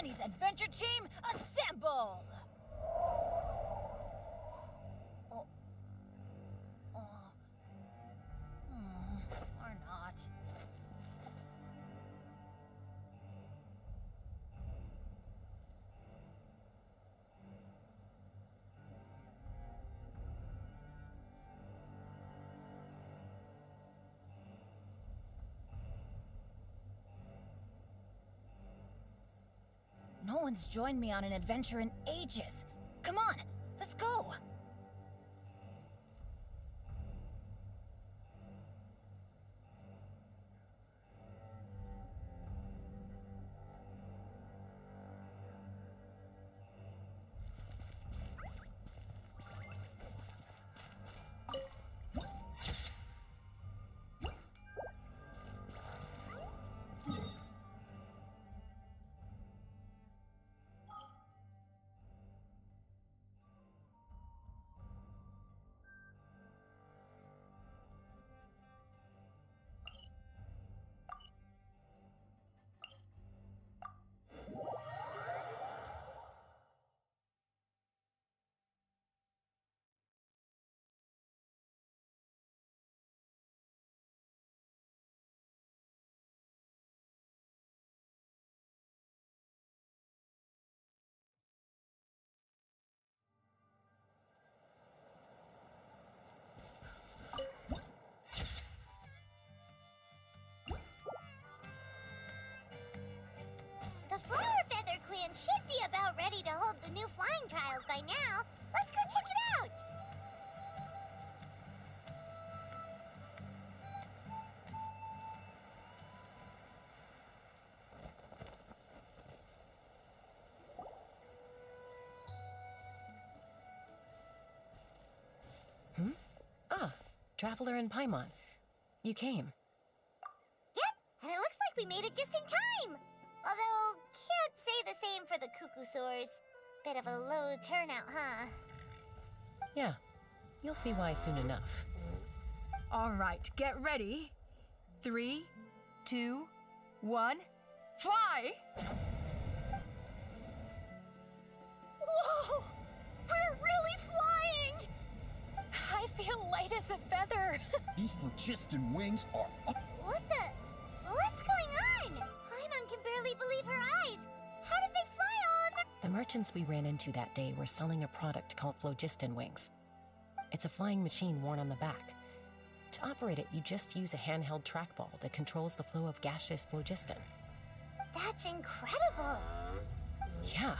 Danny's adventure team, assemble! Oh. Or not. No one's joined me on an adventure in ages. Come on, let's go! The Flower Feather Clan should be about ready to hold the new flying trials by now. Let's go check it out! Traveler and Paimon. You came. Yep, and it looks like we made it just in time! Although, can't say the same for the Cuckoosaurs. Bit of a low turnout, huh? Yeah, you'll see why soon enough. All right, get ready. 3, 2, 1, fly! Whoa! We're really flying! I feel light as a feather. These phlogiston wings are up. What's going on? Paimon can barely believe her eyes. How did they fly on? The merchants we ran into that day were selling a product called phlogiston wings. It's a flying machine worn on the back. To operate it, you just use a handheld trackball that controls the flow of gaseous phlogiston. That's incredible. Yeah,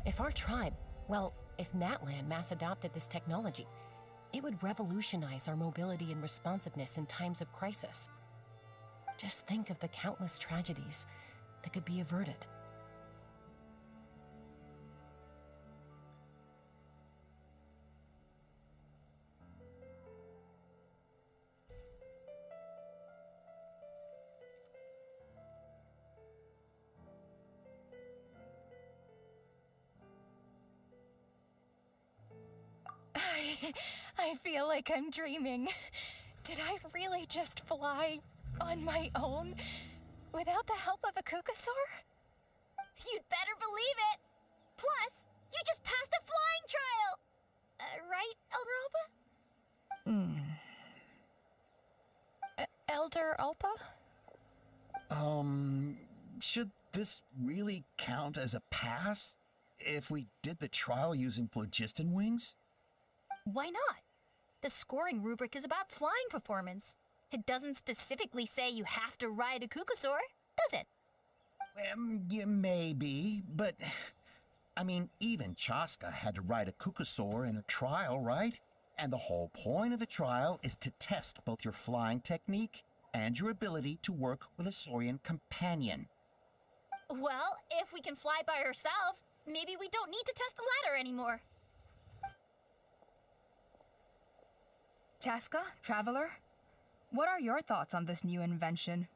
if our tribe, well, if Natlan mass adopted this technology, it would revolutionize our mobility and responsiveness in times of crisis. Just think of the countless tragedies that could be averted. I feel like I'm dreaming. Did I really just fly on my own without the help of a Cuckoosaur? You'd better believe it! Plus, you just passed a flying trial! Right, Elder Alpa? Elder Alpa? Should this really count as a pass? If we did the trial using phlogiston wings? Why not? The scoring rubric is about flying performance. It doesn't specifically say you have to ride a Cuckoosaur, does it? Yeah, maybe, but... I mean, even Chaska had to ride a Cuckoosaur in a trial, right? And the whole point of the trial is to test both your flying technique and your ability to work with a Saurian companion. Well, if we can fly by ourselves, maybe we don't need to test the ladder anymore. Chaska, Traveler, what are your thoughts on this new invention?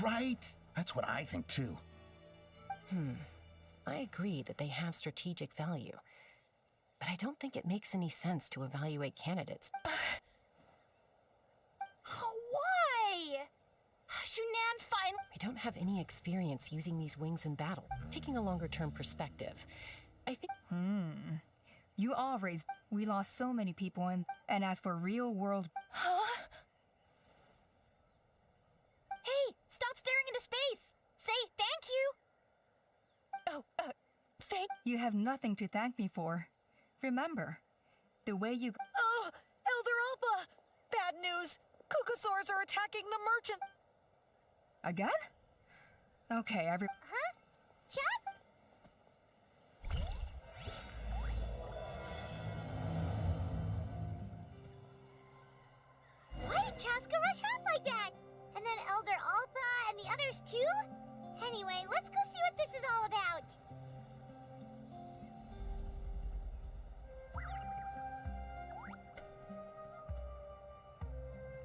Right? That's what I think too. I agree that they have strategic value, but I don't think it makes any sense to evaluate candidates. Why? Shunan finally. I don't have any experience using these wings in battle. Taking a longer-term perspective, I think... You all raised. We lost so many people, and as for real world. Huh? Hey, stop staring into space! Say thank you! Oh, thank. You have nothing to thank me for. Remember, the way you. Oh, Elder Alba! Bad news! Kukasaurs are attacking the merchant! Again? Okay, Huh? Just? Why did Chaska rush off like that? And then Elder Alpa and the others too? Anyway, let's go see what this is all about.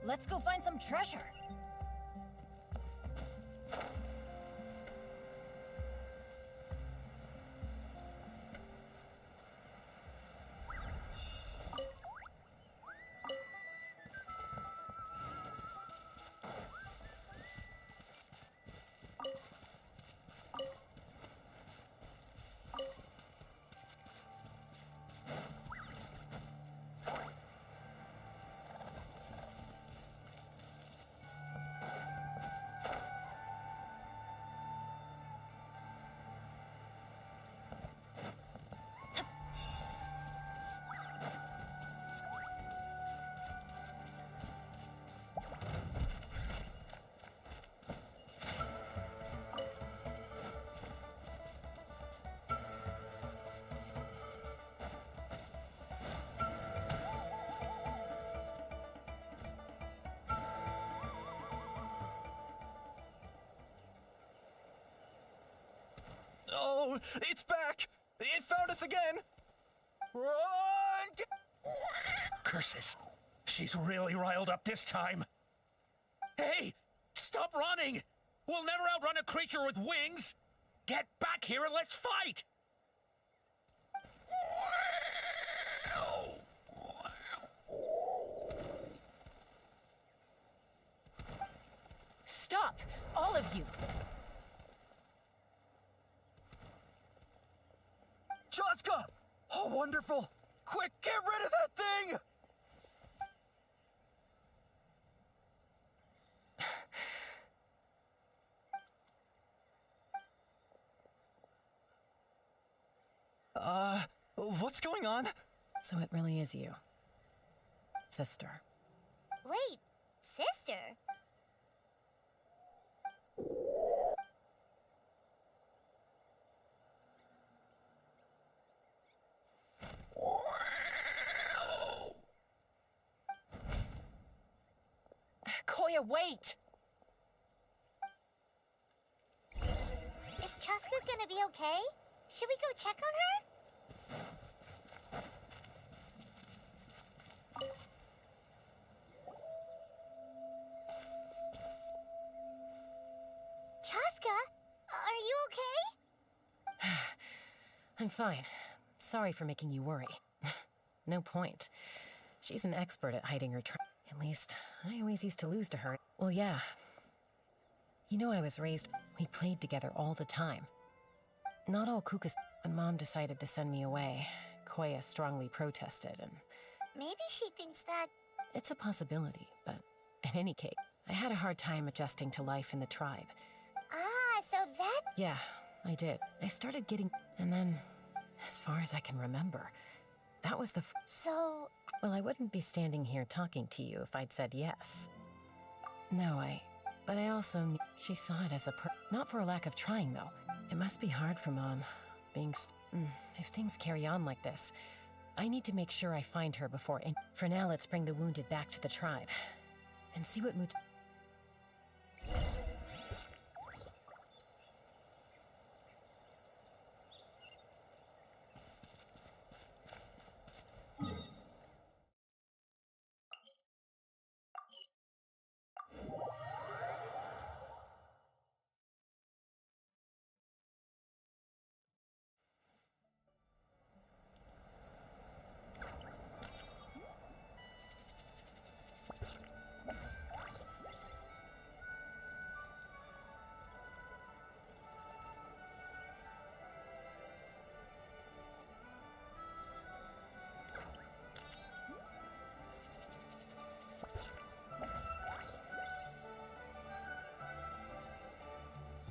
Let's go find some treasure. Oh, it's back! It found us again! Run! Curses. She's really riled up this time. Hey! Stop running! We'll never outrun a creature with wings! Get back here and let's fight! Stop! All of you! Chaska! Oh, wonderful! Quick, get rid of that thing! What's going on? So it really is you. Sister. Wait, sister? Koya, wait! Is Chaska gonna be okay? Should we go check on her? Chaska, are you okay? I'm fine. Sorry for making you worry. No point. She's an expert at hiding her At least, I always used to lose to her. Well, yeah. You know I was raised... We played together all the time. Not all Kukas... When Mom decided to send me away, Koya strongly protested, and... Maybe she thinks that... It's a possibility, but in any case, I had a hard time adjusting to life in the tribe. Ah, so that... Yeah, I did. I started getting... And then, as far as I can remember, that was the... So... Well, I wouldn't be standing here talking to you if I'd said yes. No, But I also knew she saw it as a Not for a lack of trying, though. It must be hard for Mom, being if things carry on like this, I need to make sure I find her before... For now, let's bring the wounded back to the tribe. And see what mood...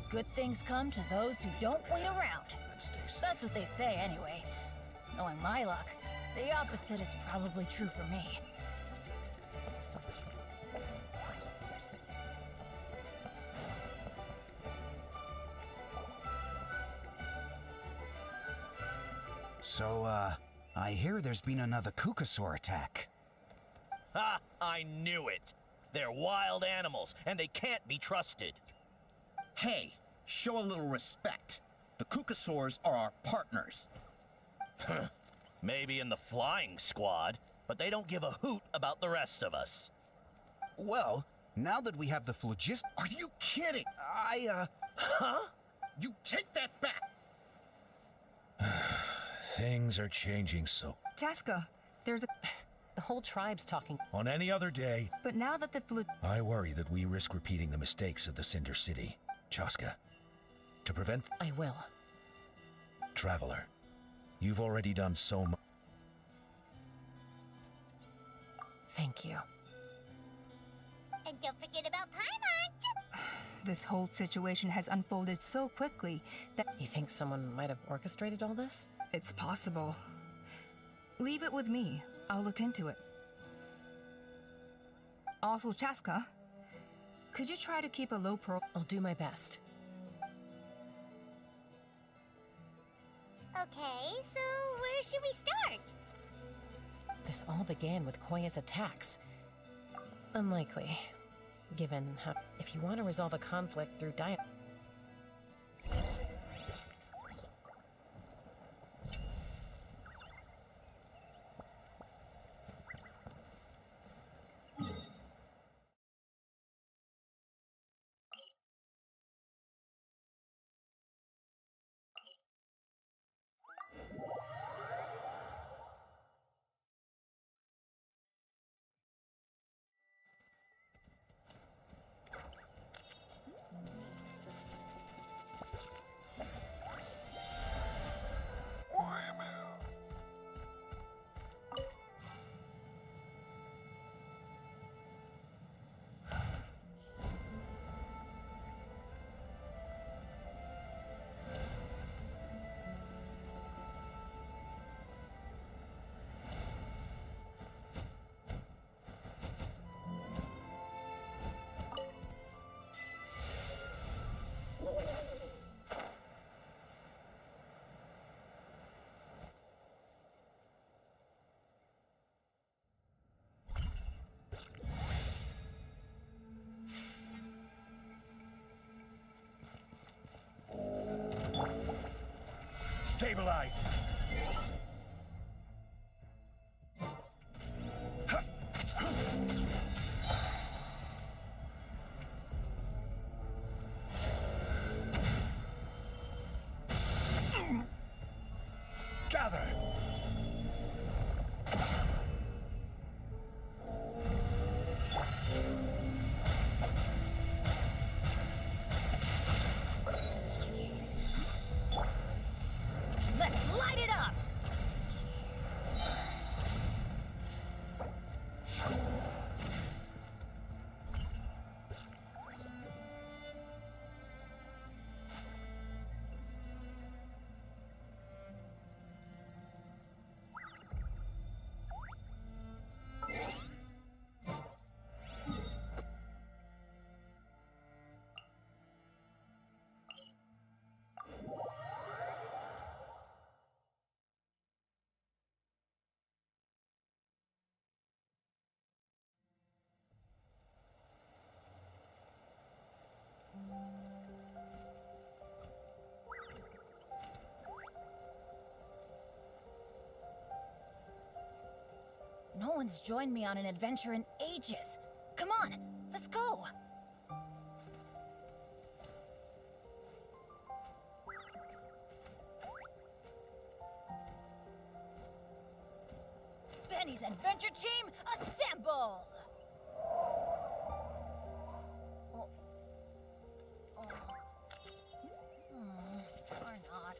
Good things come to those who don't wait around. That's what they say anyway. Knowing my luck, the opposite is probably true for me. So, I hear there's been another Kukasaur attack. Ha! I knew it! They're wild animals, and they can't be trusted. Hey, show a little respect. The Kukasaurs are our partners. Maybe in the flying squad, but they don't give a hoot about the rest of us. Well, now that we have the phlogistic... Are you kidding? Huh? You take that back! Things are changing so. Chaska, there's a. The whole tribe's talking. On any other day, But now that the I worry that we risk repeating the mistakes of the Cinder City. Chaska, to prevent I will. Traveler, you've already done so much. Thank you. And don't forget about Paimon. This whole situation has unfolded so quickly that You think someone might have orchestrated all this? it's possible. Leave it with me. I'll look into it. Also, Chaska, could you try to keep a low profile? I'll do my best. Okay, so where should we start? This all began with Koya's attacks. Unlikely, given how... If you want to resolve a conflict through dialogue... Stabilize! Gather! Let's light it up! No one's joined me on an adventure in ages. Come on, let's go! Benny's adventure team, assemble! Oh. Oh. Or not.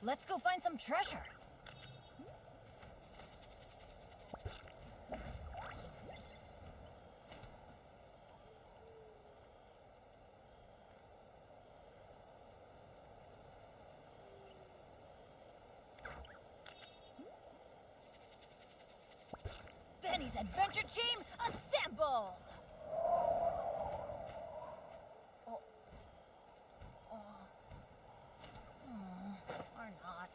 Let's go find some treasure. Benny's Adventure Team, assemble! Or not.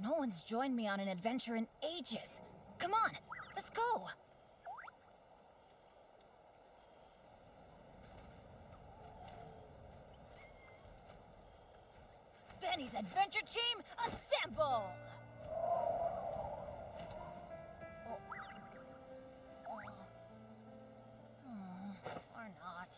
No one's joined me on an adventure in ages. Come on, let's go! Benny's Adventure Team, assemble! Or not.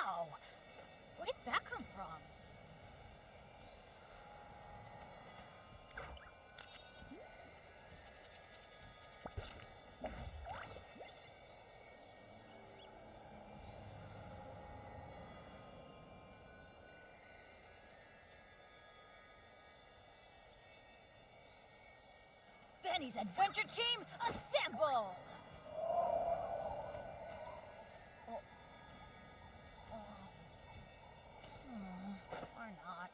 Ow! Where did that come from? Benny's Adventure Team, assemble! Or not.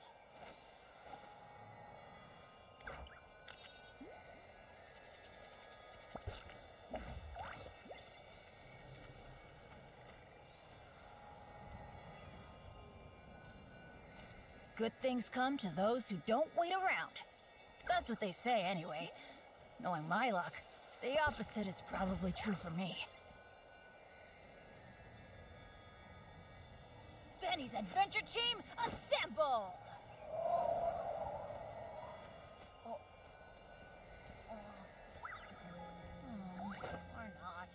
Good things come to those who don't wait around. That's what they say anyway. Knowing my luck, the opposite is probably true for me. Benny's Adventure Team, assemble! Or not.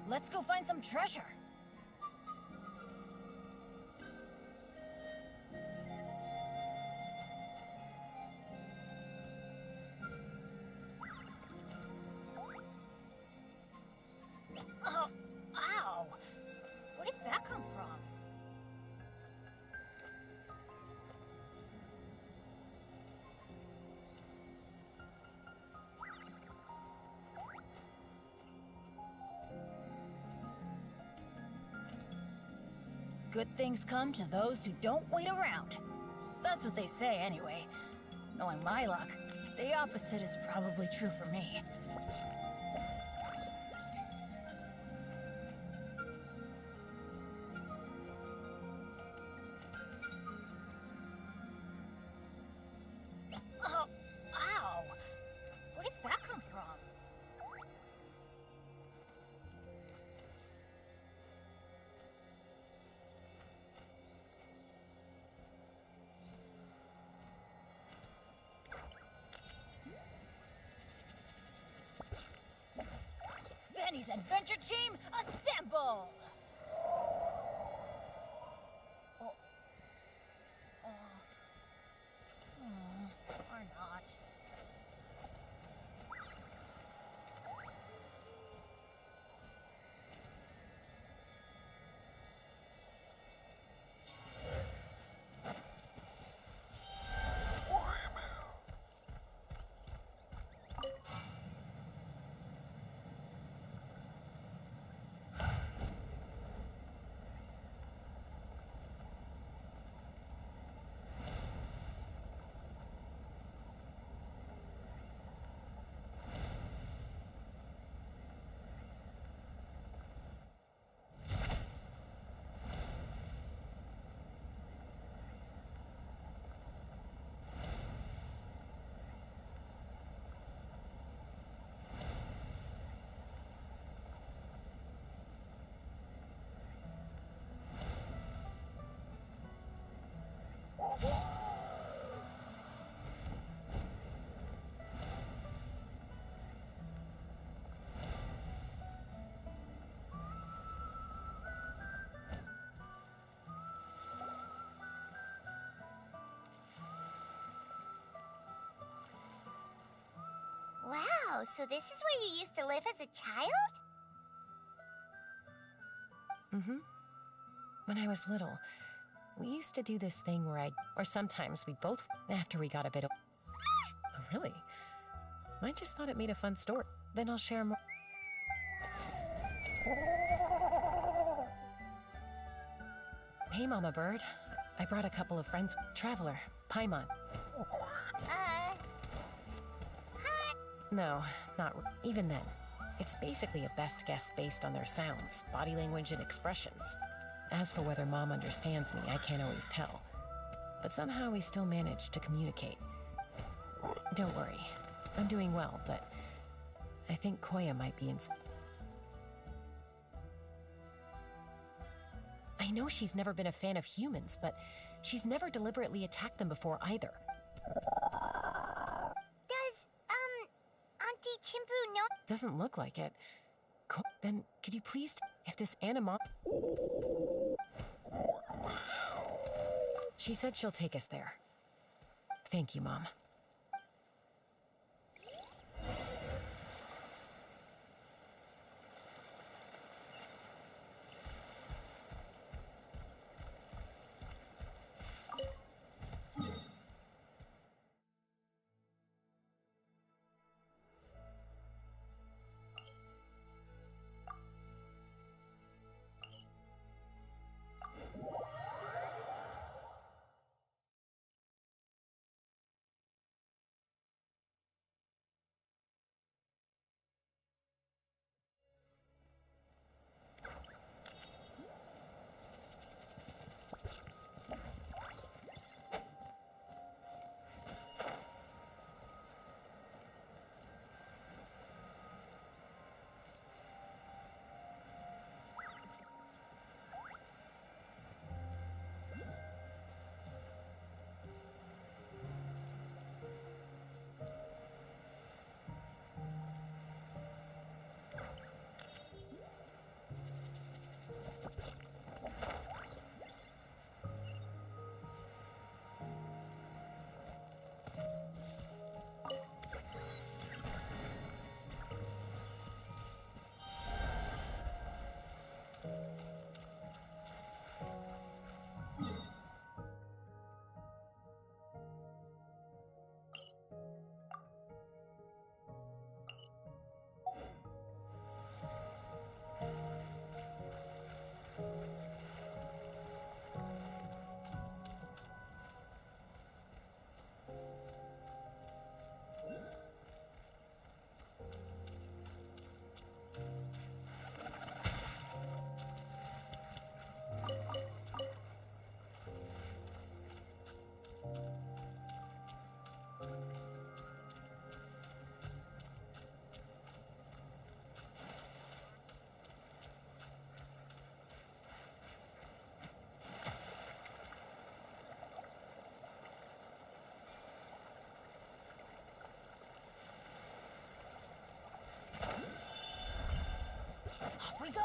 Let's go find some treasure. Ow! Where did that come from? Good things come to those who don't wait around. That's what they say anyway. Knowing my luck, the opposite is probably true for me. Ow! Where did that come from? Benny's Adventure Team, assemble! Or not. Wow, so this is where you used to live as a child? Mm-hmm. When I was little, we used to do this thing where or sometimes we both, after we got a bit of... Oh, really? I just thought it made a fun story. Then I'll share more. Hey, Mama Bird. I brought a couple of friends. Traveler, Paimon. Hi. No, not even then. It's basically a best guess based on their sounds, body language, and expressions. As for whether Mom understands me, I can't always tell. But somehow we still manage to communicate. Don't worry. I'm doing well, but I think Koya might be in... I know she's never been a fan of humans, but she's never deliberately attacked them before either. Does, Auntie Chimpu know? Doesn't look like it. Then, could you please, if this anima... She said she'll take us there. Thank you, Mom. Off we go!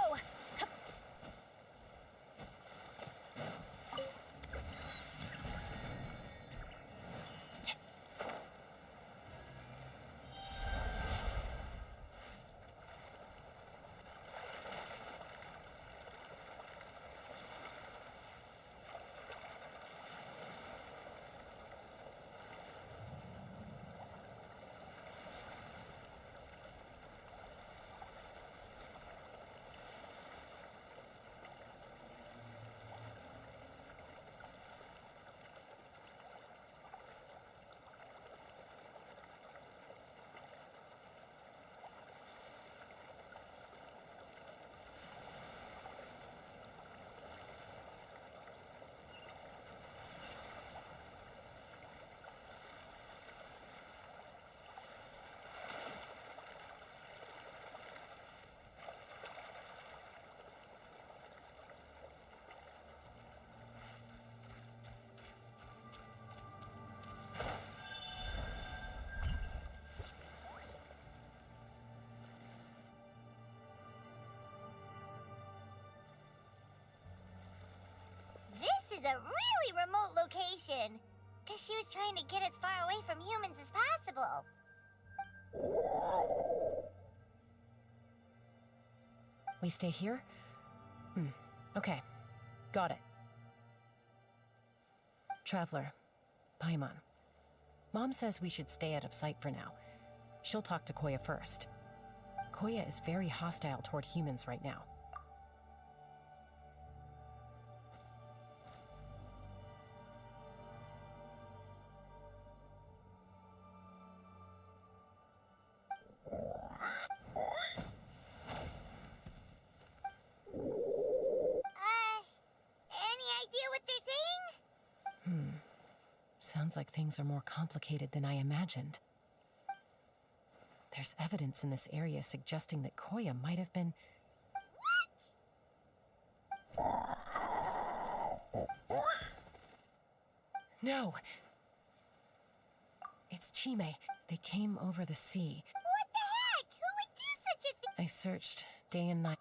This is a really remote location. Guess she was trying to get as far away from humans as possible. We stay here? Okay. Got it. Traveler, Paimon. Mom says we should stay out of sight for now. She'll talk to Koya first. Koya is very hostile toward humans right now. Any idea what they're saying? Sounds like things are more complicated than I imagined. There's evidence in this area suggesting that Koya might have been... No! It's Chime. They came over the sea. What the heck? Who would do such a thing? I searched day and night.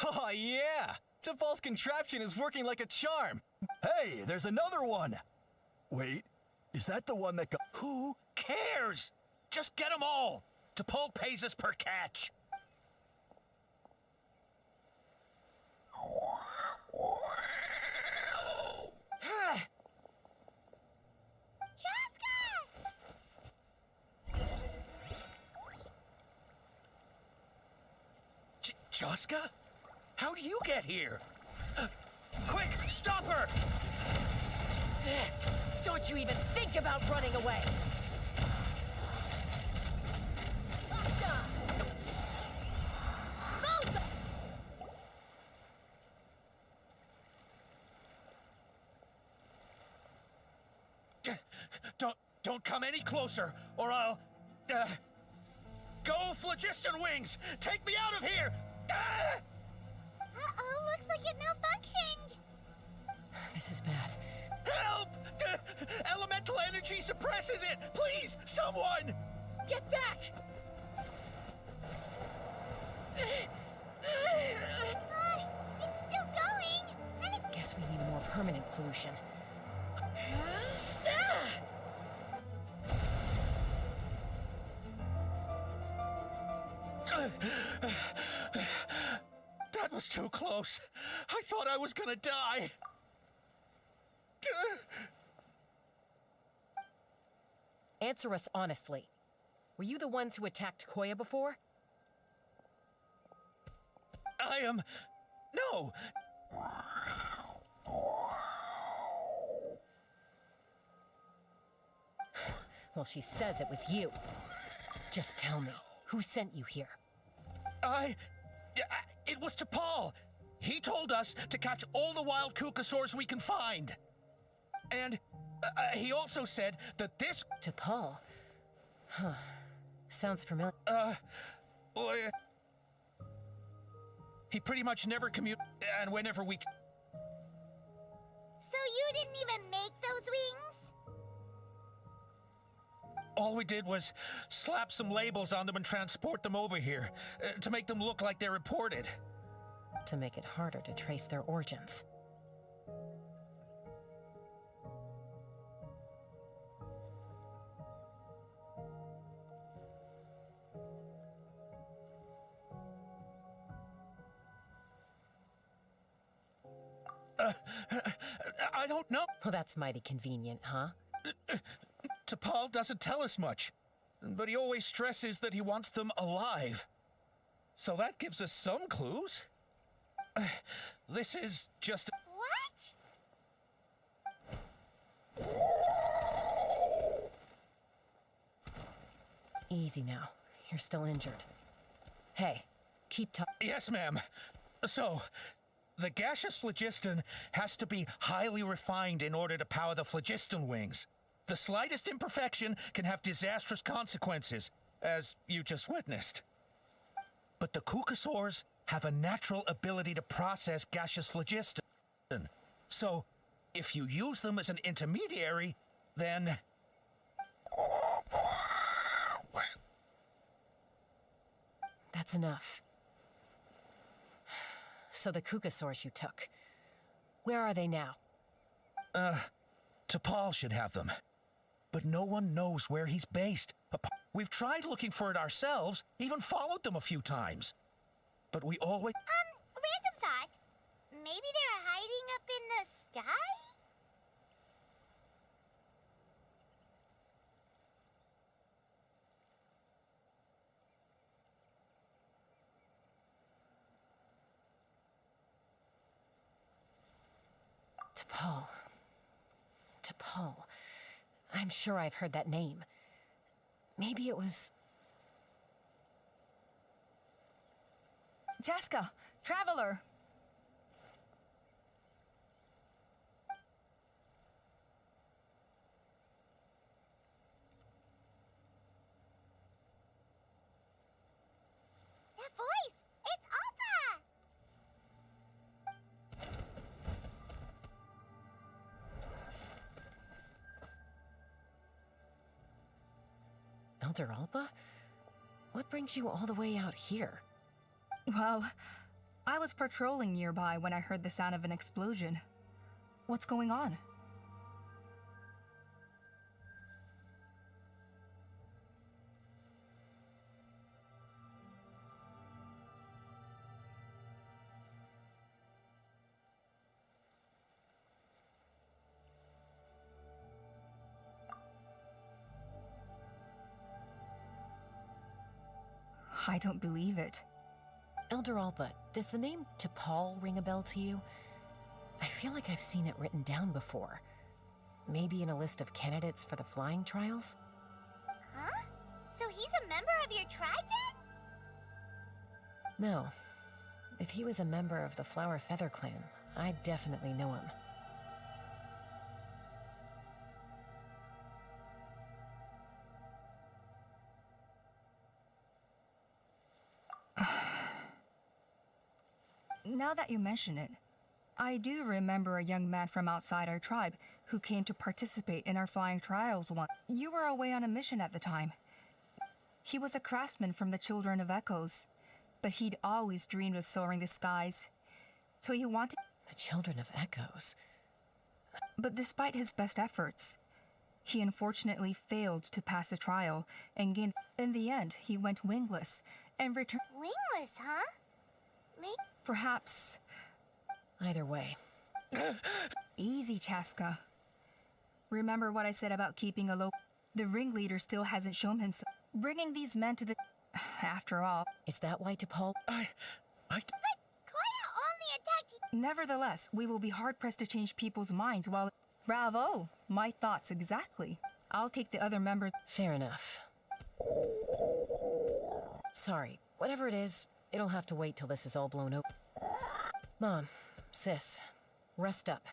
Oh, yeah! T'Pol's contraption is working like a charm. Hey, there's another one! Wait, is that the one that got... Who cares? Just get them all. T'Pol pays us per catch. Joska? How do you get here? Quick, stop her! Don't you even think about running away! Don't come any closer, or I'll... Go, Phlogiston Wings! Take me out of here! Uh-oh, looks like it malfunctioned. This is bad. Help! Elemental energy suppresses it! Please, someone! Get back! It's still going. And it... Guess we need a more permanent solution. That was too close. I thought I was gonna die. Answer us honestly. Were you the ones who attacked Koya before? I am... No! Well, she says it was you. Just tell me, who sent you here? It was T'Pol. He told us to catch all the wild Kukasaurs we can find. And he also said that this... T'Pol? Huh. Sounds familiar. He pretty much never commute, and whenever we... So you didn't even make those wings? All we did was slap some labels on them and transport them over here, to make them look like they're imported. To make it harder to trace their origins. I don't know. Well, that's mighty convenient, huh? T'Pol doesn't tell us much, but he always stresses that he wants them alive. So that gives us some clues. This is just... What? Easy now. You're still injured. Hey, keep talking. Yes, ma'am. So, the gaseous phlogiston has to be highly refined in order to power the phlogiston wings. The slightest imperfection can have disastrous consequences, as you just witnessed. But the Kukasaurs have a natural ability to process gaseous phlogiston. So, if you use them as an intermediary, then... That's enough. So the Kukasaurs you took. Where are they now? T'Pol should have them. But no one knows where he's based. We've tried looking for it ourselves, even followed them a few times. But we always... Random thought. Maybe they're hiding up in the sky? T'Pol. T'Pol. I'm sure I've heard that name. Maybe it was... Chaska, Traveler! That voice! It's Alpha! Elder Alba? What brings you all the way out here? Well, I was patrolling nearby when I heard the sound of an explosion. What's going on? I don't believe it. Elder Alba, does the name T'Pol ring a bell to you? I feel like I've seen it written down before. Maybe in a list of candidates for the flying trials? Huh? So he's a member of your tribe then? No. If he was a member of the Flower Feather clan, I'd definitely know him. Now that you mention it, I do remember a young man from outside our tribe who came to participate in our flying trials once. You were away on a mission at the time. He was a craftsman from the Children of Echoes, but he'd always dreamed of soaring the skies. So he wanted... The Children of Echoes? But despite his best efforts, he unfortunately failed to pass the trial and gained... In the end, he went wingless and returned... Wingless, huh? Perhaps... Either way. Easy, Chaska. Remember what I said about keeping a low... The ringleader still hasn't shown himself. Bringing these men to the... After all... Is that why T'Pol... But Koya only attacked you. Nevertheless, we will be hard-pressed to change people's minds while... Bravo! My thoughts exactly. I'll take the other members... Fair enough. Sorry, whatever it is, it'll have to wait till this is all blown open. Mom, sis, rest up.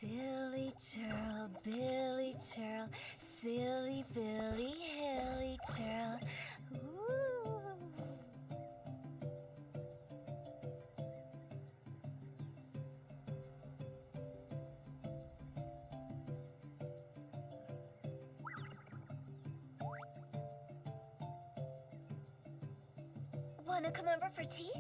Silly churl, Billy churl, silly Billy, hilly churl. Ooh. Wanna come over for tea?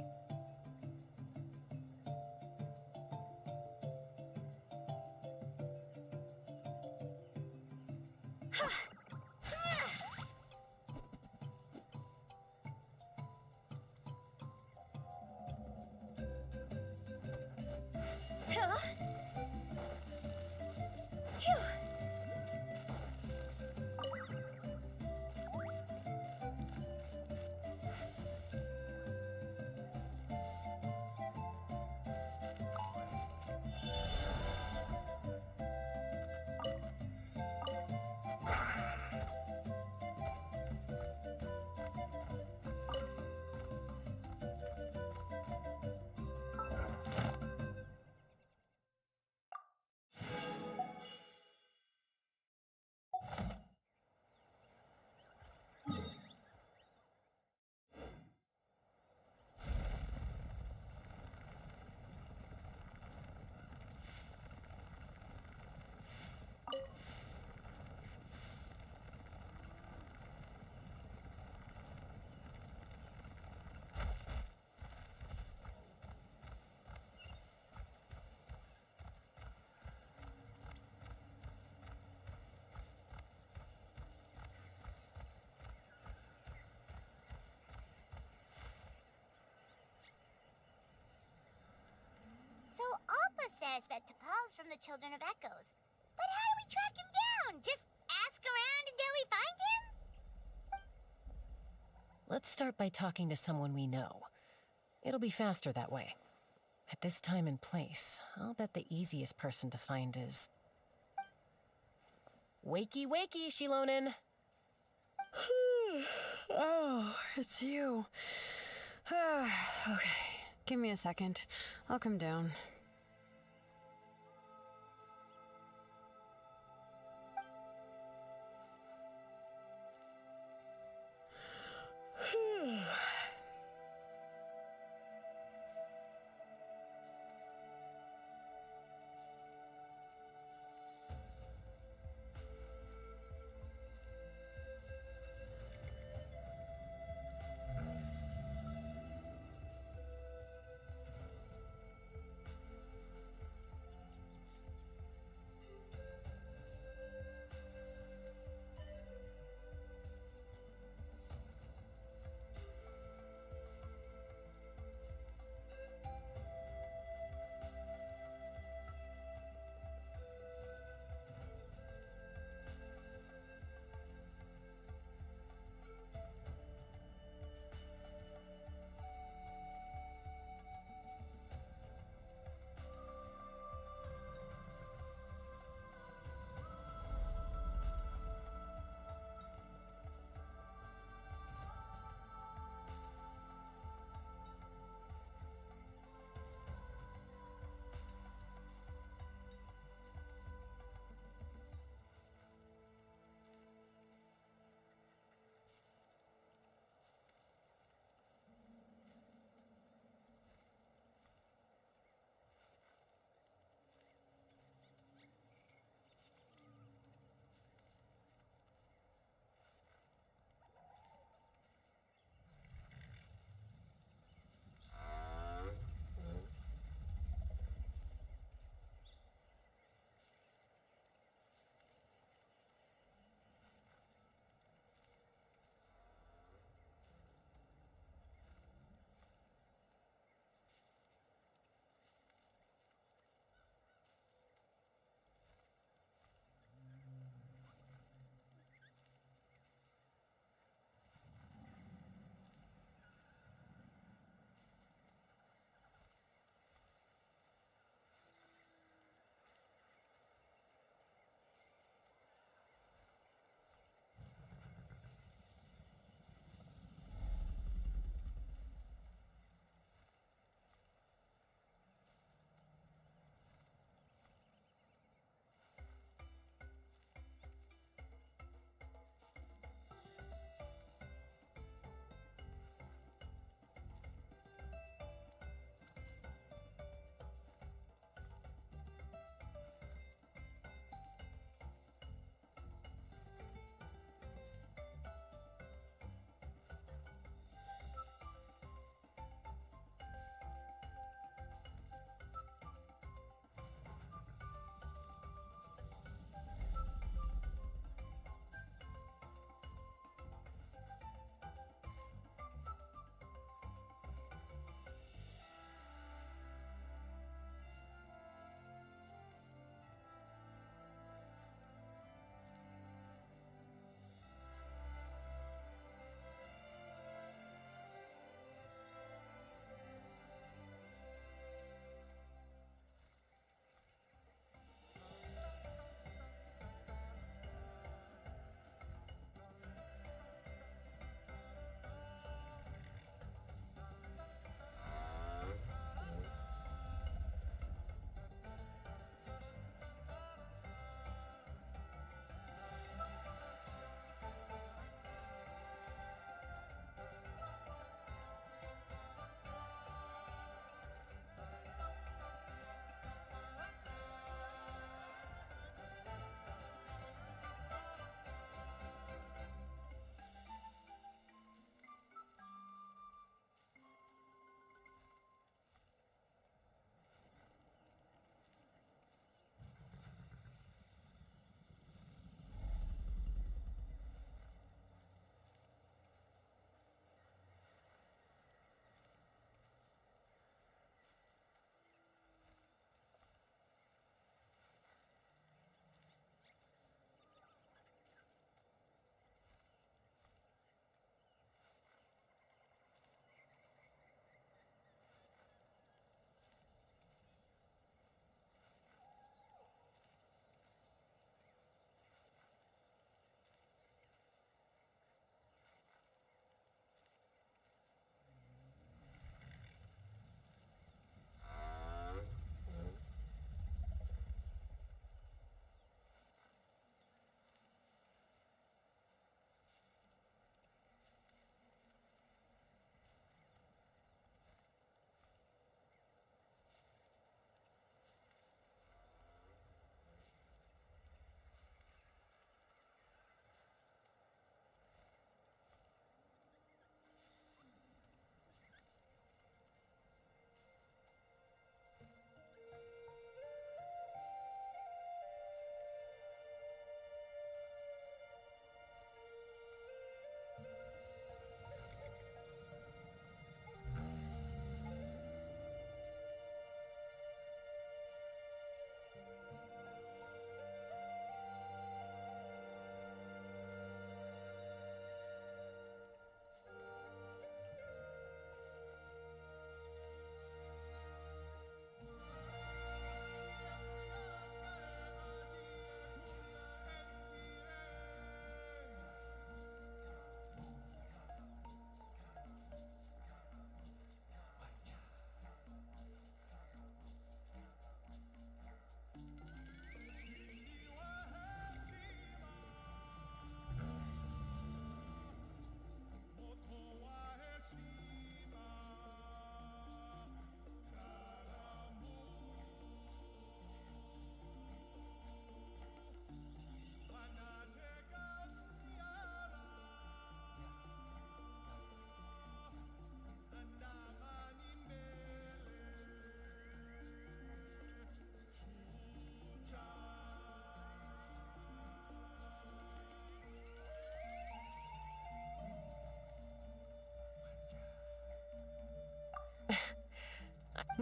the Children of Echoes. But how do we track him down? Just ask around until we find him? Let's start by talking to someone we know. It'll be faster that way. At this time and place, I'll bet the easiest person to find is... Wakey, wakey, Shilonen! Oh, it's you. Okay, give me a second. I'll come down.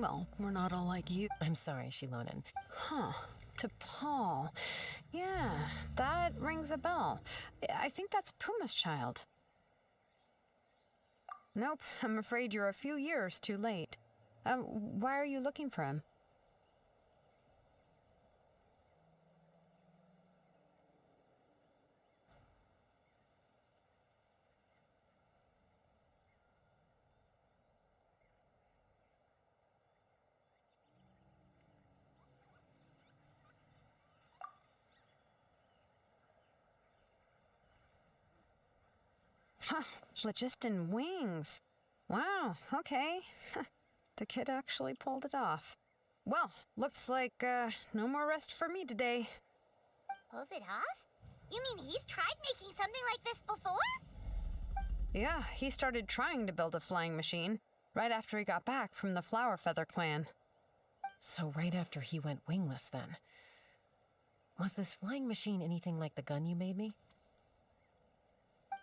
Well, we're not all like you. I'm sorry, Shilonen. Huh. To Paul. Yeah, that rings a bell. I think that's Puma's child. Nope, I'm afraid you're a few years too late. Why are you looking for him? Huh, phlogiston wings. Wow, okay. The kid actually pulled it off. Well, looks like, no more rest for me today. Pulls it off? You mean he's tried making something like this before? Yeah, he started trying to build a flying machine right after he got back from the Flower Feather clan. So right after he went wingless, then. Was this flying machine anything like the gun you made me?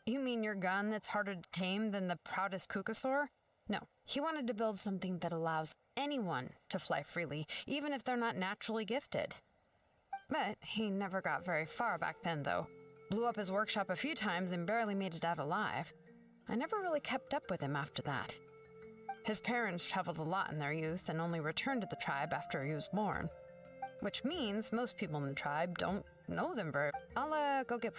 You mean your gun that's harder to tame than the proudest Kukasaur? No, he wanted to build something that allows anyone to fly freely, even if they're not naturally gifted. But he never got very far back then, though. Blew up his workshop a few times and barely made it out alive. I never really kept up with him after that. His parents traveled a lot in their youth and only returned to the tribe after he was born. Which means most people in the tribe don't know them very... I'll, go get...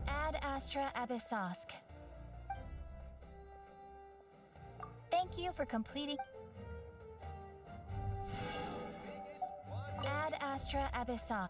Ad Astra Abyssosk. Thank you for completing... Ad Astra Abyssosk.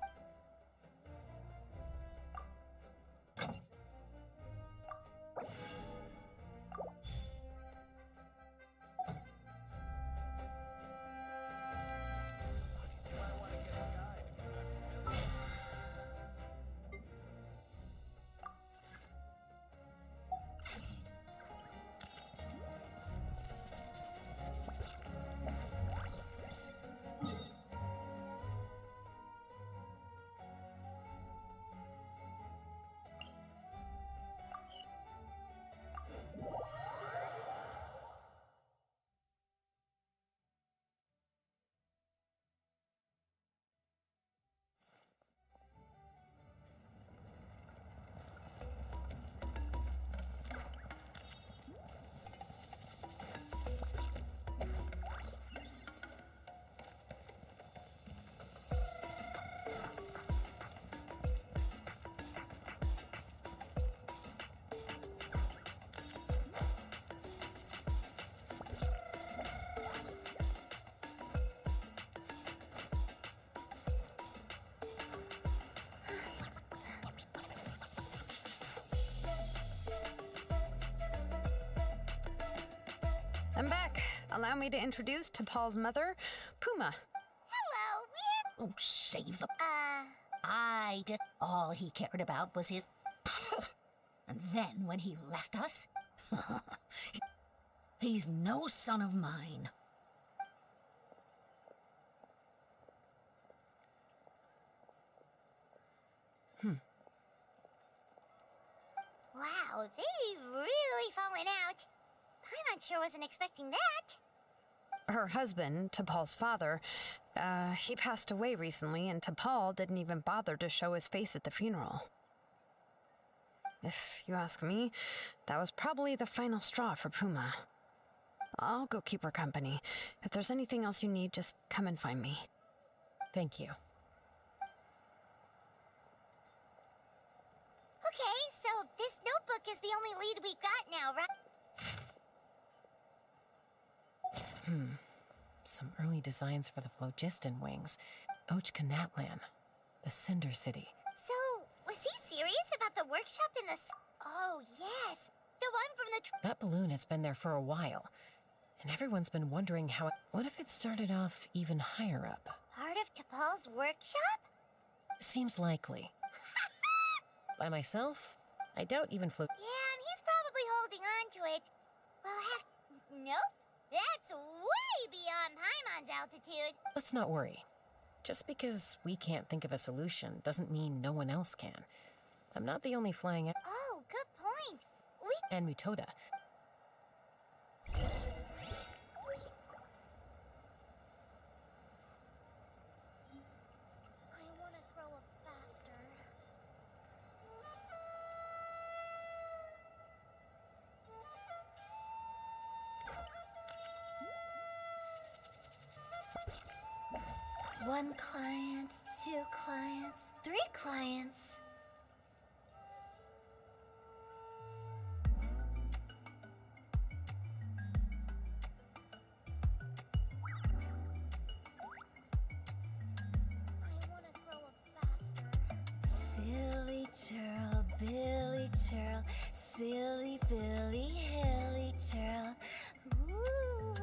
I'm back. Allow me to introduce to Paul's mother, Puma. Hello, we're... Oh, save the... I just... All he cared about was his... And then when he left us... He's no son of mine. Wow, they've really fallen out. Paimon sure wasn't expecting that. Her husband, T'Pol's father, he passed away recently, and T'Pol didn't even bother to show his face at the funeral. If you ask me, that was probably the final straw for Puma. I'll go keep her company. If there's anything else you need, just come and find me. Thank you. Okay, so this notebook is the only lead we got now, right? Some early designs for the phlogiston wings. Ochka Natlan, the Cinder City. So, was he serious about the workshop in the... Oh, yes. The one from the... That balloon has been there for a while, and everyone's been wondering how it... What if it started off even higher up? Part of T'Pol's workshop? Seems likely. By myself, I doubt even Yeah, and he's probably holding on to it. We'll have... Nope. That's way beyond Paimon's altitude. Let's not worry. Just because we can't think of a solution doesn't mean no one else can. I'm not the only flying... Oh, good point. And Mutoda. I want to grow up faster. One client, 2 clients, 3 clients. I want to grow up faster. Silly churl, Billy churl, silly Billy, hilly churl. Ooh.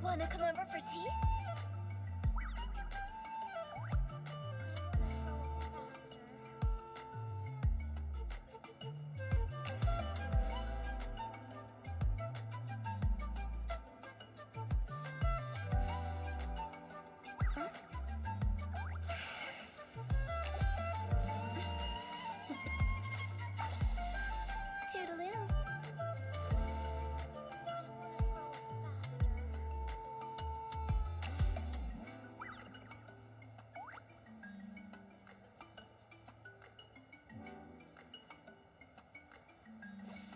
Wanna come over for tea? Toodaloo.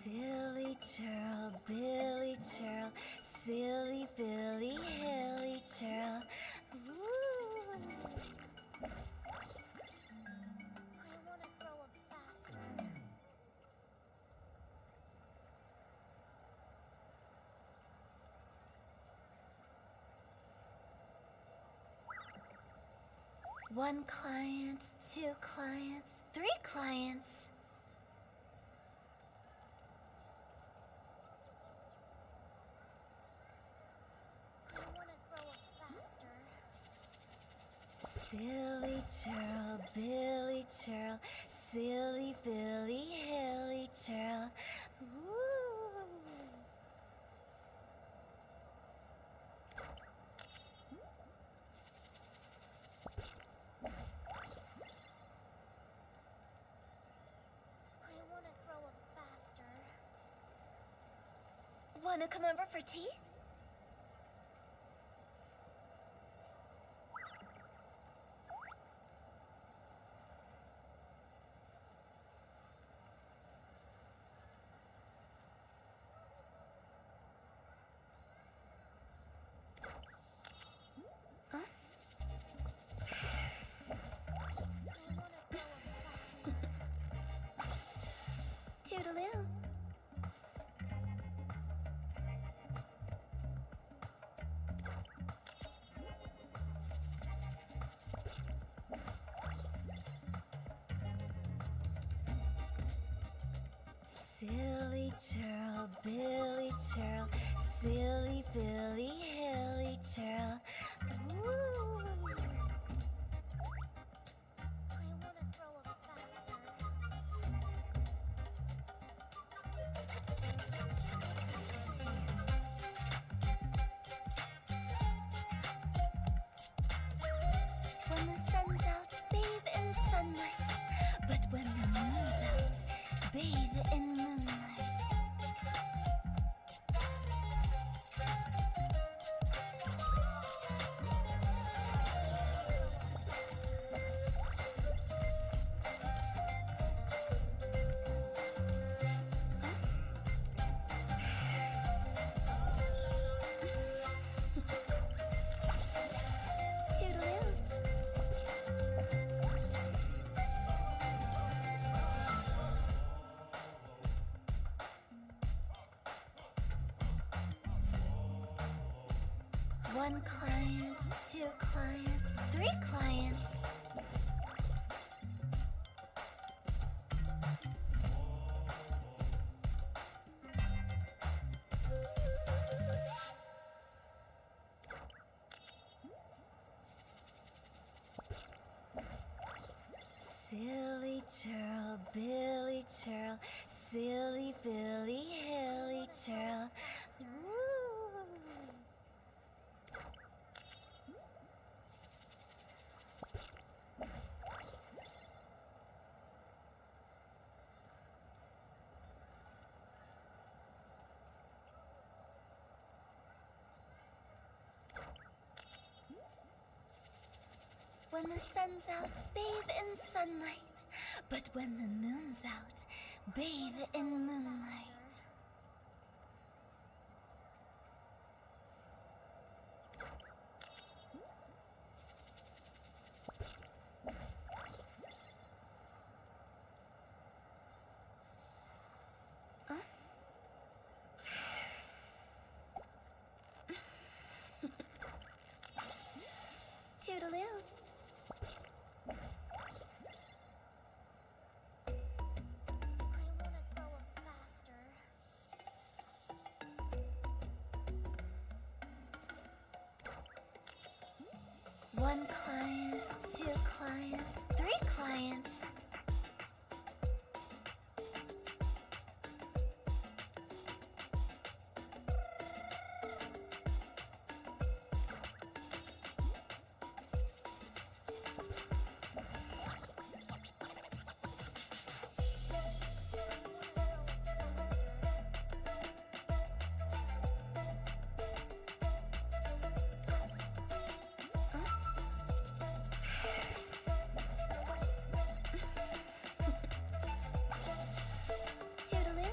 Silly churl, Billy churl, silly Billy, hilly churl. Ooh. I want to grow up faster. One client, 2 clients, 3 clients. I want to grow up faster. Silly churl, Billy churl, silly Billy, hilly churl. Ooh. I want to grow up faster. Want to come over for tea? Toodaloo. Silly churl, Billy churl, silly Billy, hilly churl. Woo! I wanna grow up faster. When the sun's out, bathe in sunlight. But when the moon's out, bathe in moonlight. Toodaloo. One client, two clients, three clients. Silly churl, Billy churl, silly Billy, hilly churl. Woo! When the sun's out, bathe in sunlight. But when the moon's out, bathe in moonlight. Huh? Toodaloo. I wanna grow up faster. One client, two clients, three clients. Toodaloo.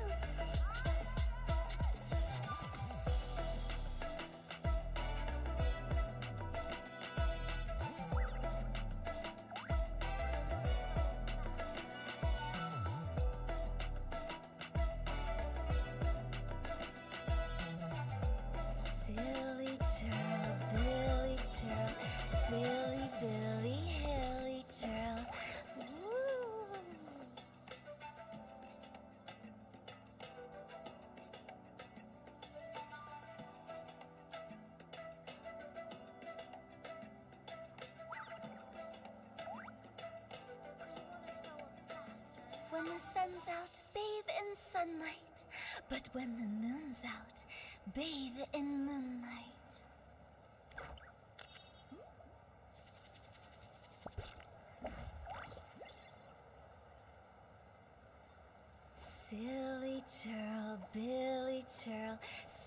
Silly churl, Billy churl, silly Billy, hilly churl. Woo! When the sun's out, bathe in sunlight. But when the moon's out, bathe in moonlight. Silly churl, Billy churl,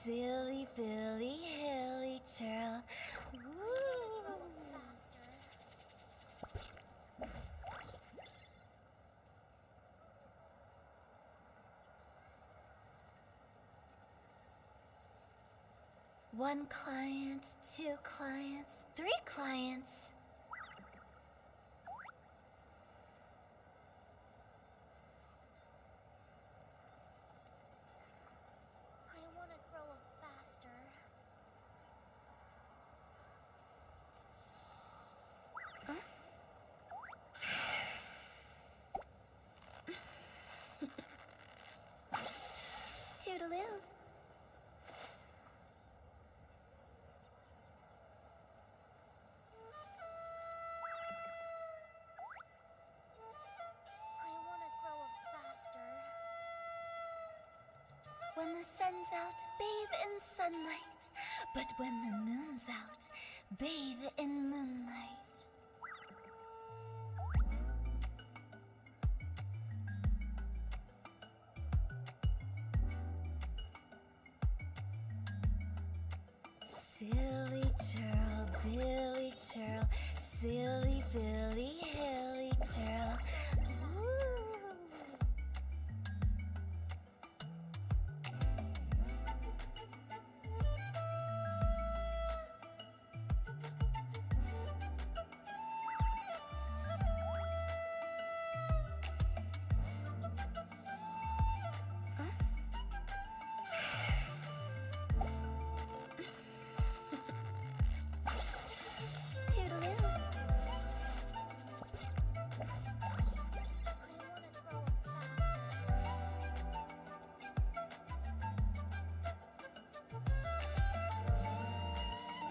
silly Billy, hilly churl. Woo! One client, two clients, three clients. I want to grow up faster. Huh? Toodaloo. I want to grow up faster. When the sun's out, bathe in sunlight. But when the moon's out, bathe in moonlight. Silly churl, Billy churl, silly Billy, hilly churl.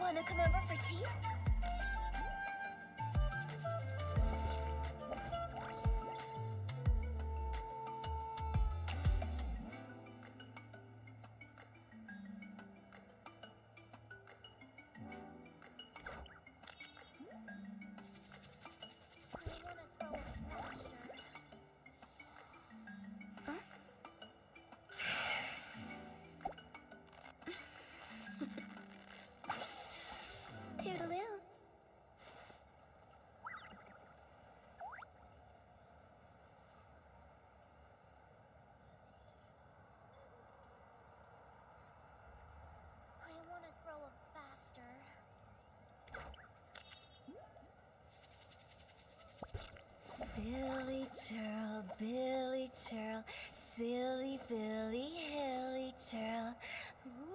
Wanna come over for tea? Toodaloo. I want to grow up faster. Silly churl, Billy churl, silly Billy, hilly churl. Woo.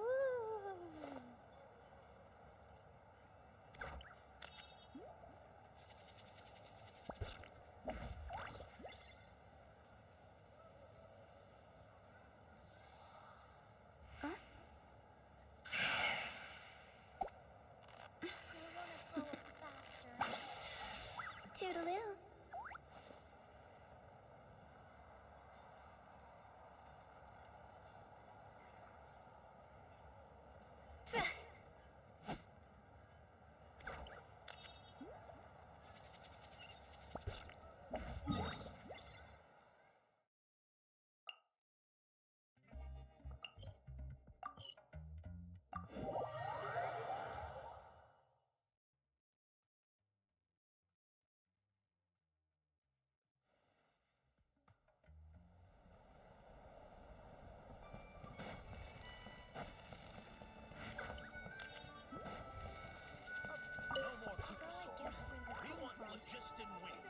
Toodaloo.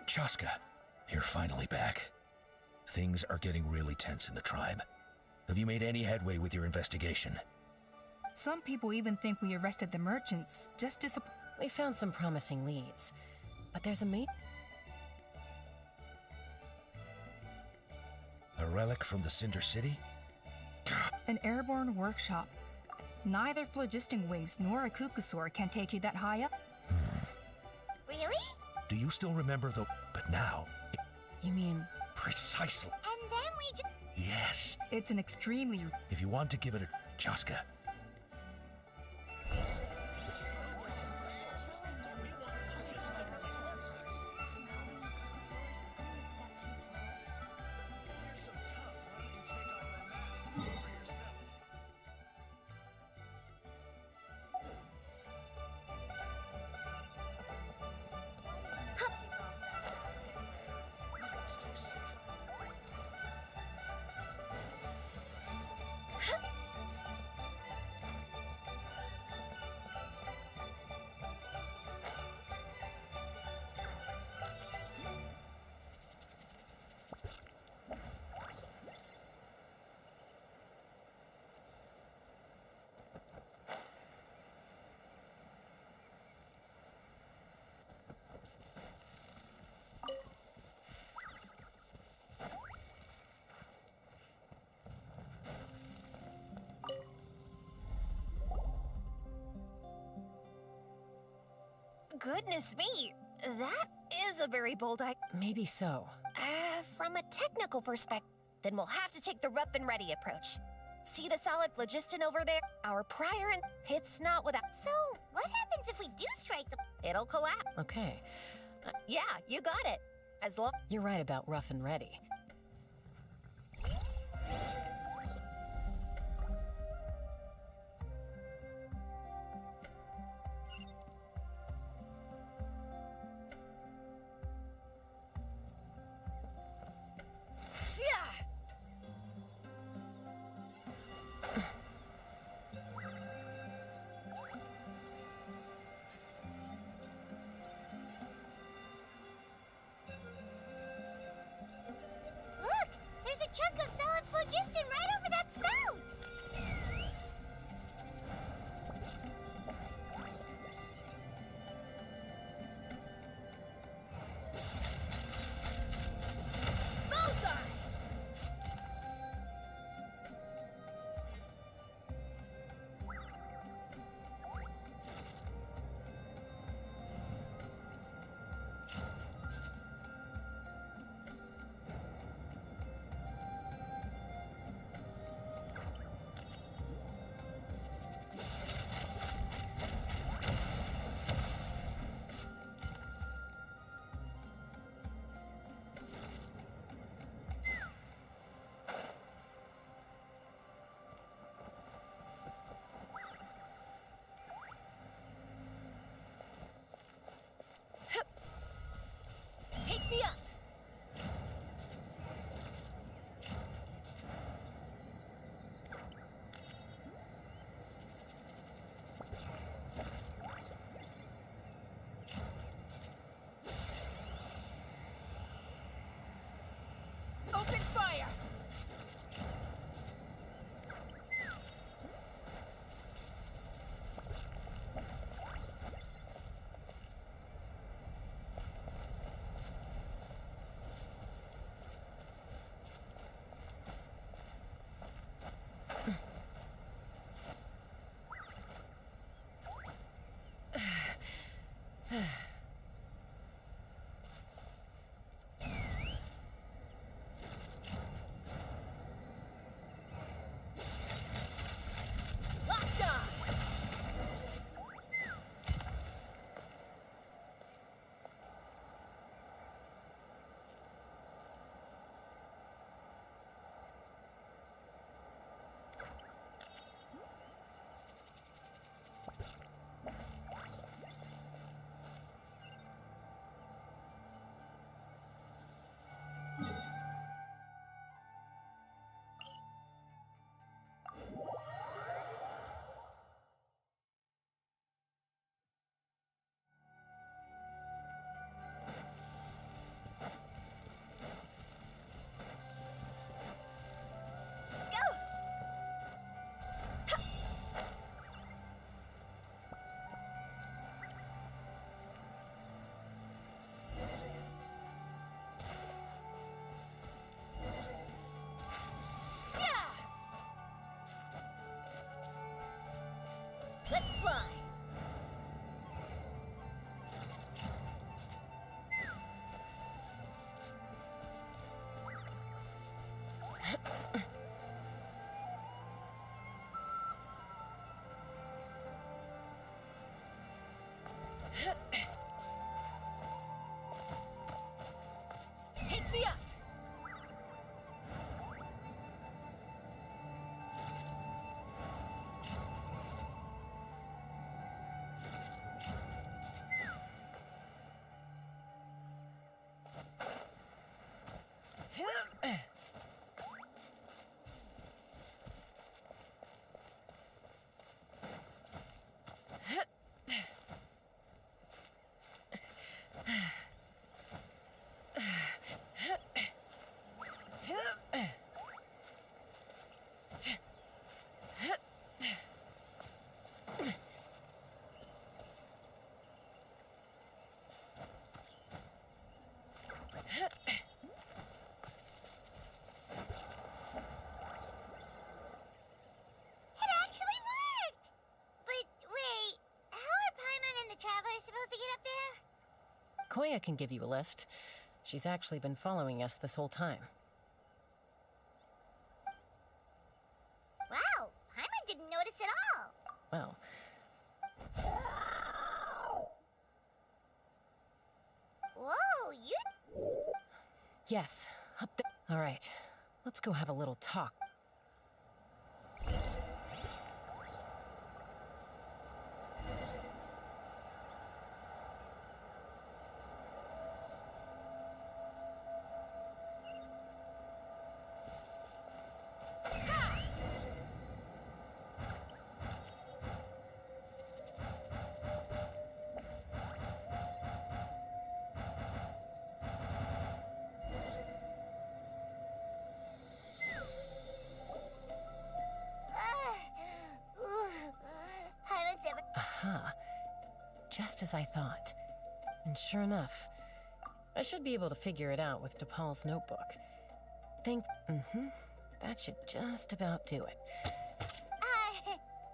Chaska, you're finally back. Things are getting really tense in the tribe. Have you made any headway with your investigation? Some people even think we arrested the merchants just to support. We found some promising leads, but there's a A relic from the Cinder City? An airborne workshop. Neither phlogiston wings nor a cuckoosaur can take you that high up. Really? Do you still remember the... But now... You mean... Precisely. And then we just... Yes. It's an extremely... If you want to give it a... Chaska. Goodness me, that is a very bold idea. Maybe so. From a technical perspective, then we'll have to take the rough and ready approach. See the solid phlogiston over there? Our prior and it's not without. So, what happens if we do strike the... It'll collapse. Okay. Yeah, you got it. As long. You're right about rough and ready. Look! There's a chunk of solid phlogiston right over that spout! Take me up. Open fire. Locked on. Let's fly. Take me up. Koya can give you a lift. She's actually been following us this whole time. Wow, Paimon didn't notice at all. Well, Whoa, you... yes, up there. All right, let's go have a little talk. Paimon's never... Aha, just as I thought. And sure enough, I should be able to figure it out with DePaul's notebook. That should just about do it.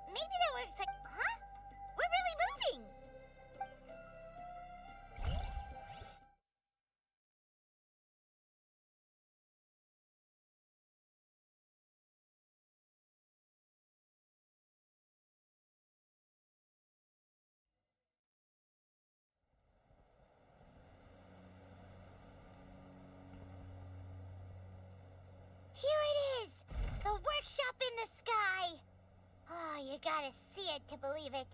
Maybe that works like... Huh? We're really moving! Here it is! The workshop in the sky! Oh, you gotta see it to believe it.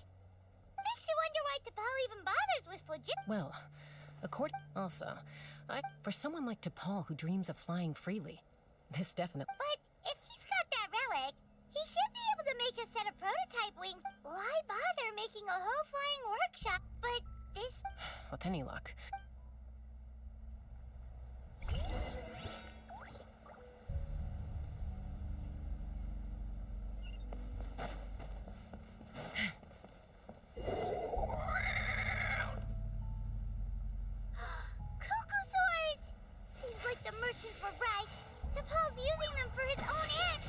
Makes you wonder why T'Pol even bothers with Well, for someone like DePaul who dreams of flying freely, this definitely... But if he's got that relic, he should be able to make a set of prototype wings. Why bother making a whole flying workshop? But this... With any luck. Cuckoosaurs! Seems like the merchants were right. T'Pol's using them for his own ends.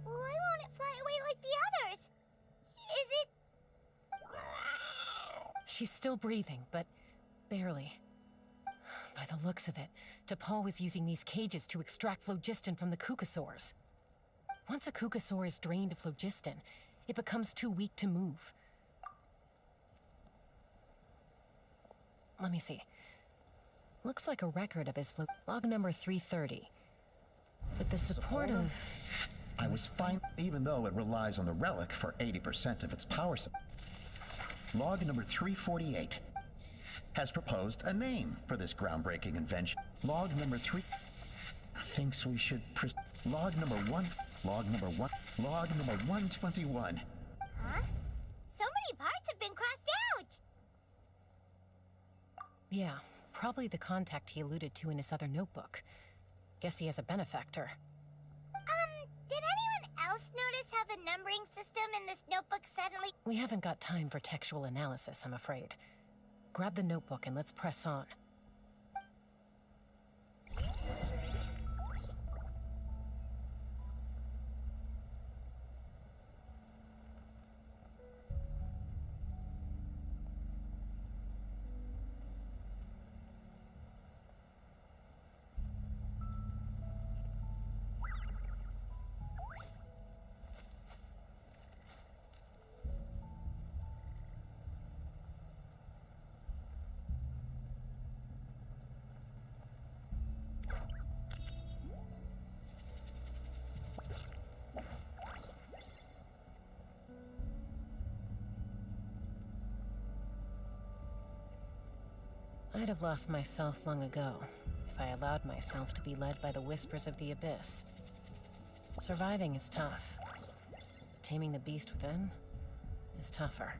Why won't it fly away like the others? Is it... She's still breathing, but barely. By the looks of it, DePaul was using these cages to extract phlogiston from the Kukasaurs. Once a Kukasaur is drained of phlogiston, it becomes too weak to move. Let me see. Looks like a record of his log number 330. With the support of... I was fine, even though it relies on the relic for 80% of its power supply. Log number 348 has proposed a name for this groundbreaking invention. Log number 3 thinks we should log number 121. Huh? So many parts have been crossed out! Yeah, probably the contact he alluded to in his other notebook. Guess he has a benefactor. Did anyone else notice how the numbering system in this notebook suddenly... We haven't got time for textual analysis, I'm afraid. Grab the notebook and let's press on. I'd have lost myself long ago if I allowed myself to be led by the whispers of the abyss. Surviving is tough, taming the beast within is tougher.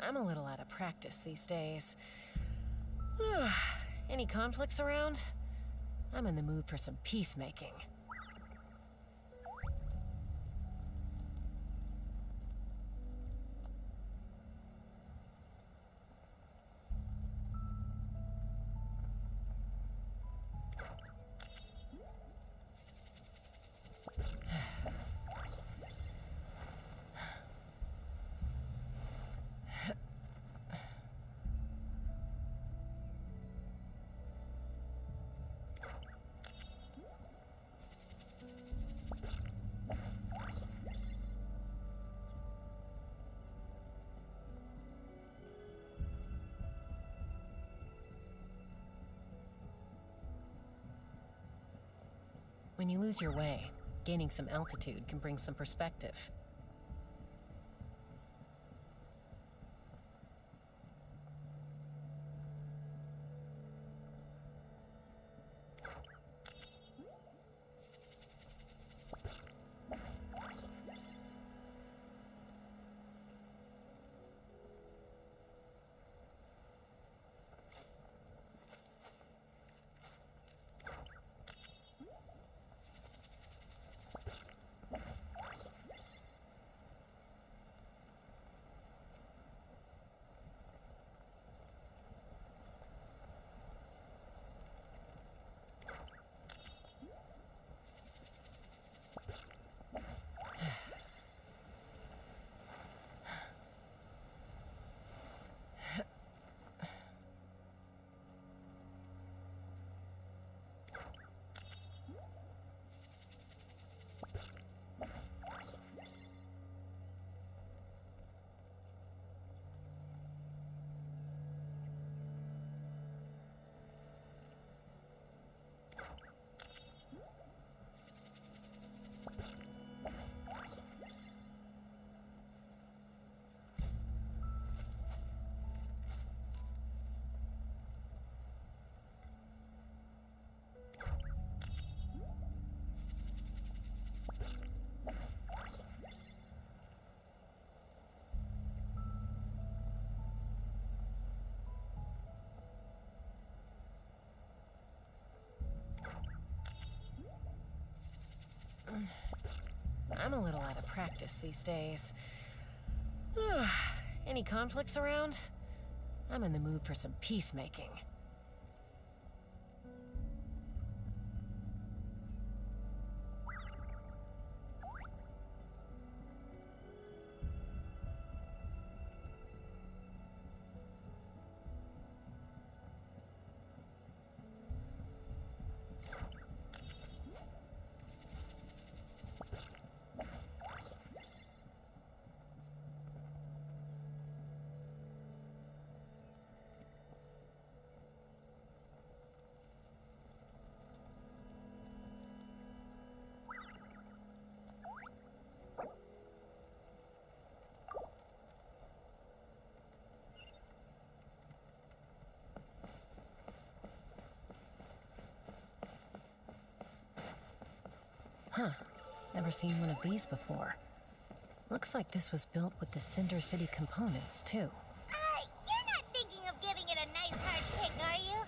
I'm a little out of practice these days. Any conflicts around? I'm in the mood for some peacemaking. When you lose your way, gaining some altitude can bring some perspective. I'm a little out of practice these days. Any conflicts around? I'm in the mood for some peacemaking. Huh. Never seen one of these before. Looks like this was built with the Cinder City components, too. You're not thinking of giving it a nice hard kick, are you?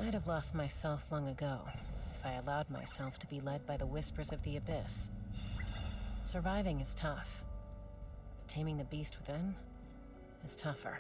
I'd have lost myself long ago if I allowed myself to be led by the whispers of the abyss. Surviving is tough, but taming the beast within is tougher.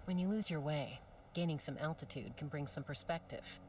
When you lose your way, gaining some altitude can bring some perspective.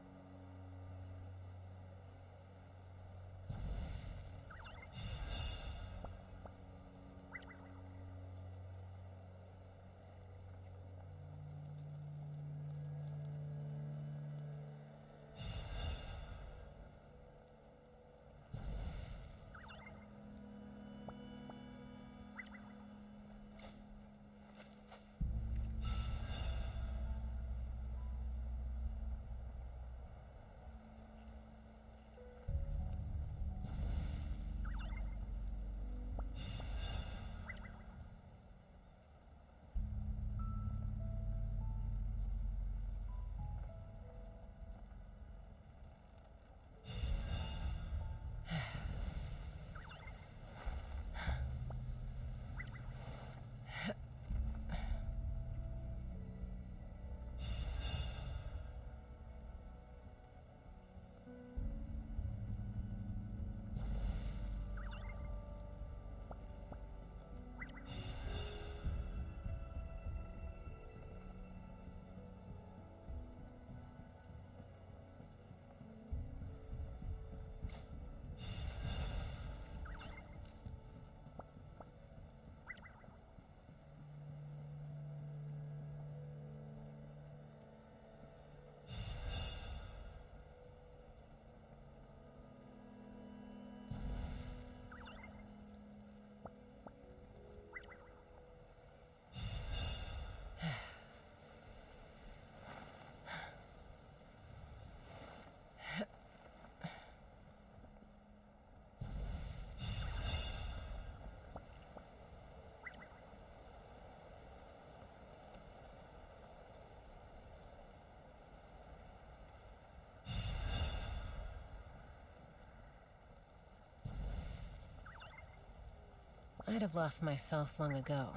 I'd have lost myself long ago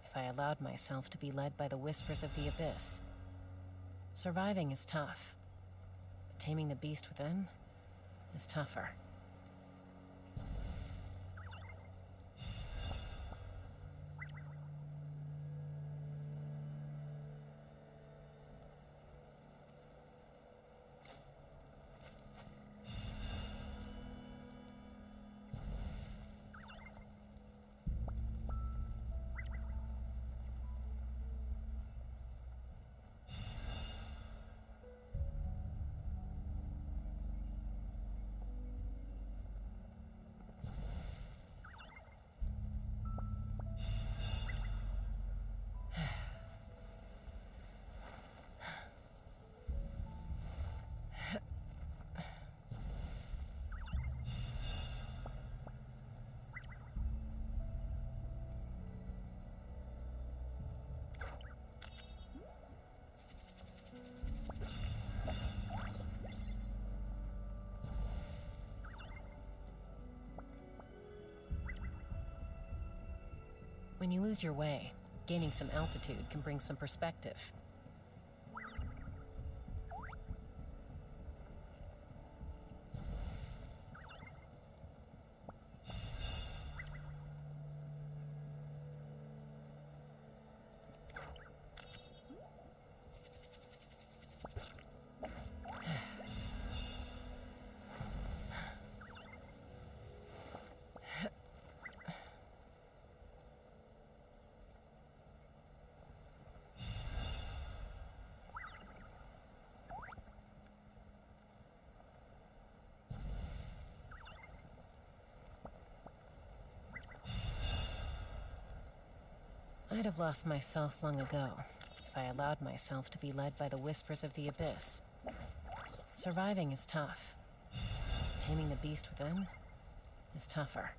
if I allowed myself to be led by the whispers of the abyss. Surviving is tough, but taming the beast within is tougher. When you lose your way, gaining some altitude can bring some perspective. I'd have lost myself long ago if I allowed myself to be led by the whispers of the abyss. Surviving is tough. Taming the beast within is tougher.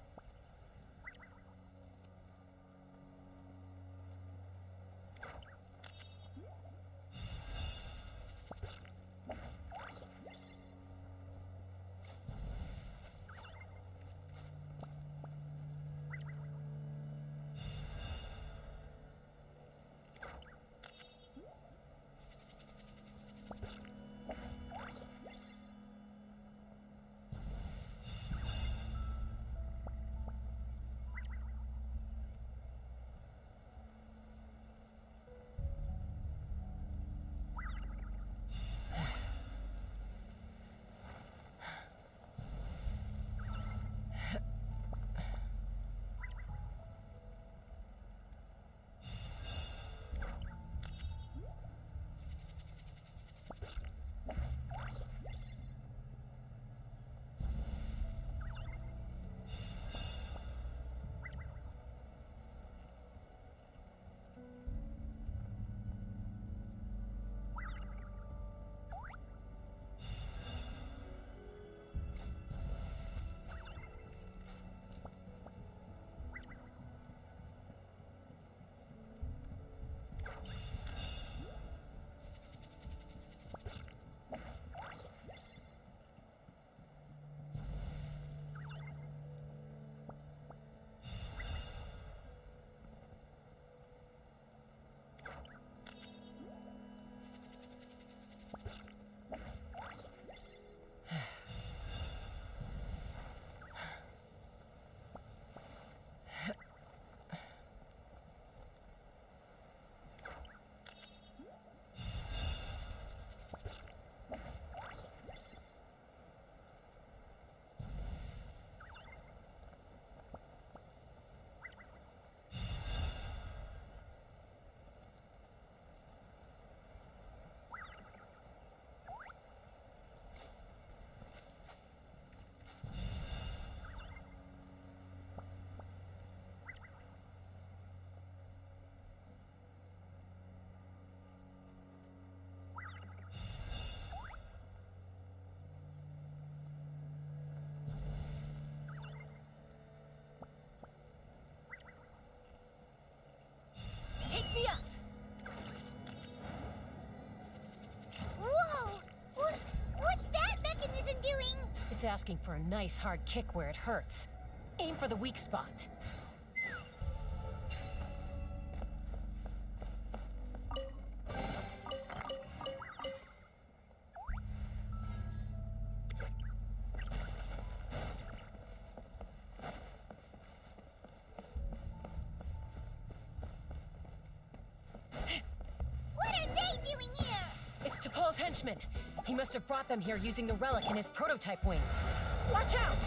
Take me up! Whoa! What's that mechanism doing? It's asking for a nice hard kick where it hurts. Aim for the weak spot. What are they doing here? It's T'Pol's henchman. He must have brought them here using the relic in his prototype wings. Watch out!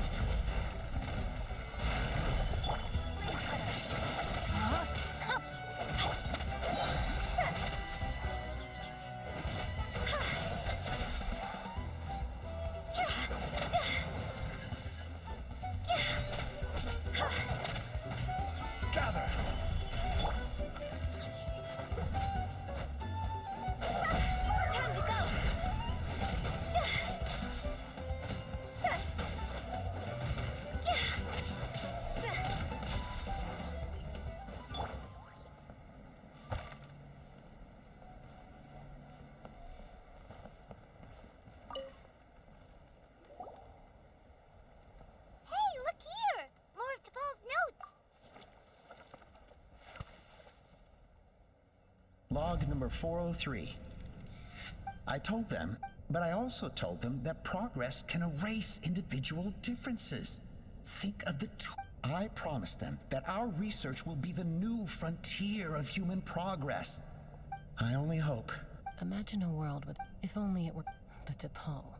Gather! Time to go! Log number 403. I told them, but I also told them that progress can erase individual differences. Think of the I promised them that our research will be the new frontier of human progress. I only hope. Imagine a world with... If only it were... But to Paul,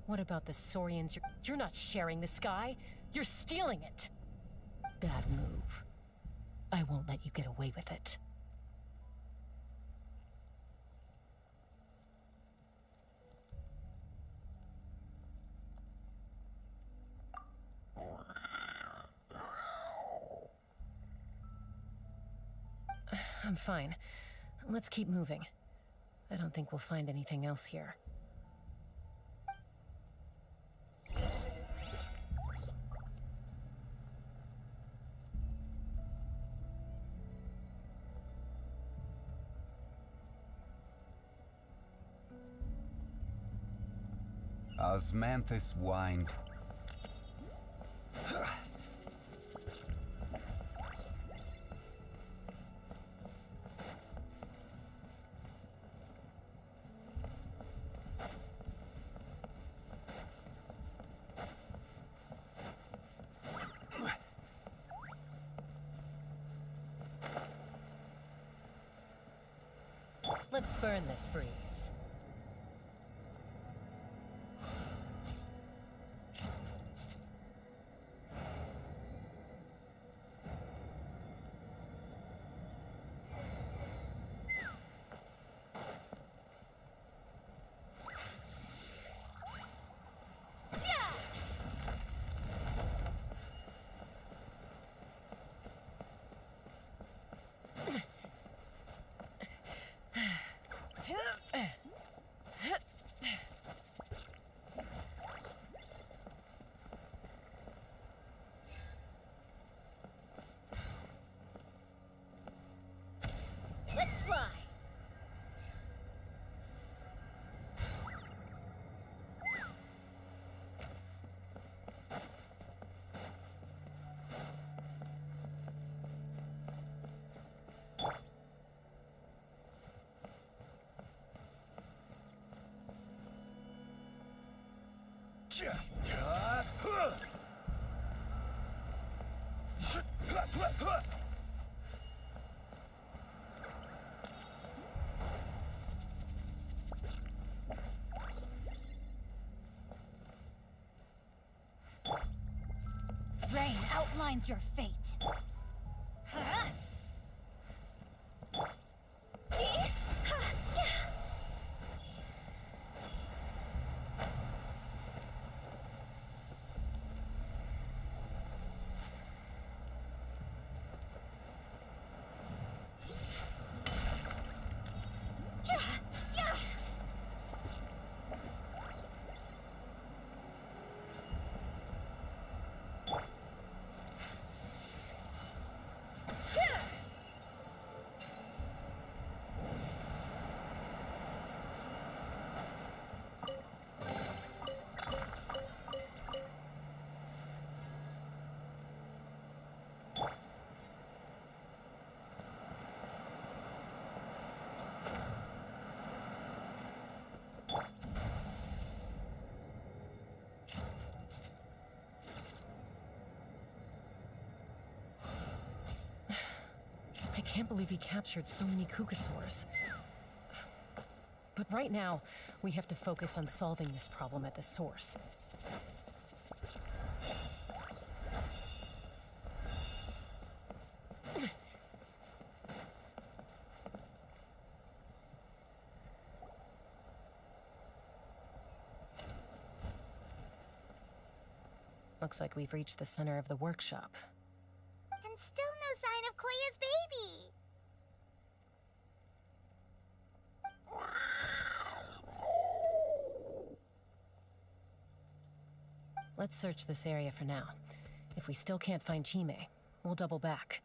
what about the Saurians? You're not sharing the sky. You're stealing it. Bad move. I won't let you get away with it. I'm fine. Let's keep moving. I don't think we'll find anything else here. Osmanthus whined. Let's burn this breeze. Let's fly! Rain outlines your fate. Huh? I can't believe he captured so many Kukasaurs. But right now, we have to focus on solving this problem at the source. Looks like we've reached the center of the workshop. And still no sign of Koya's baby. Let's search this area for now. If we still can't find Chime, we'll double back.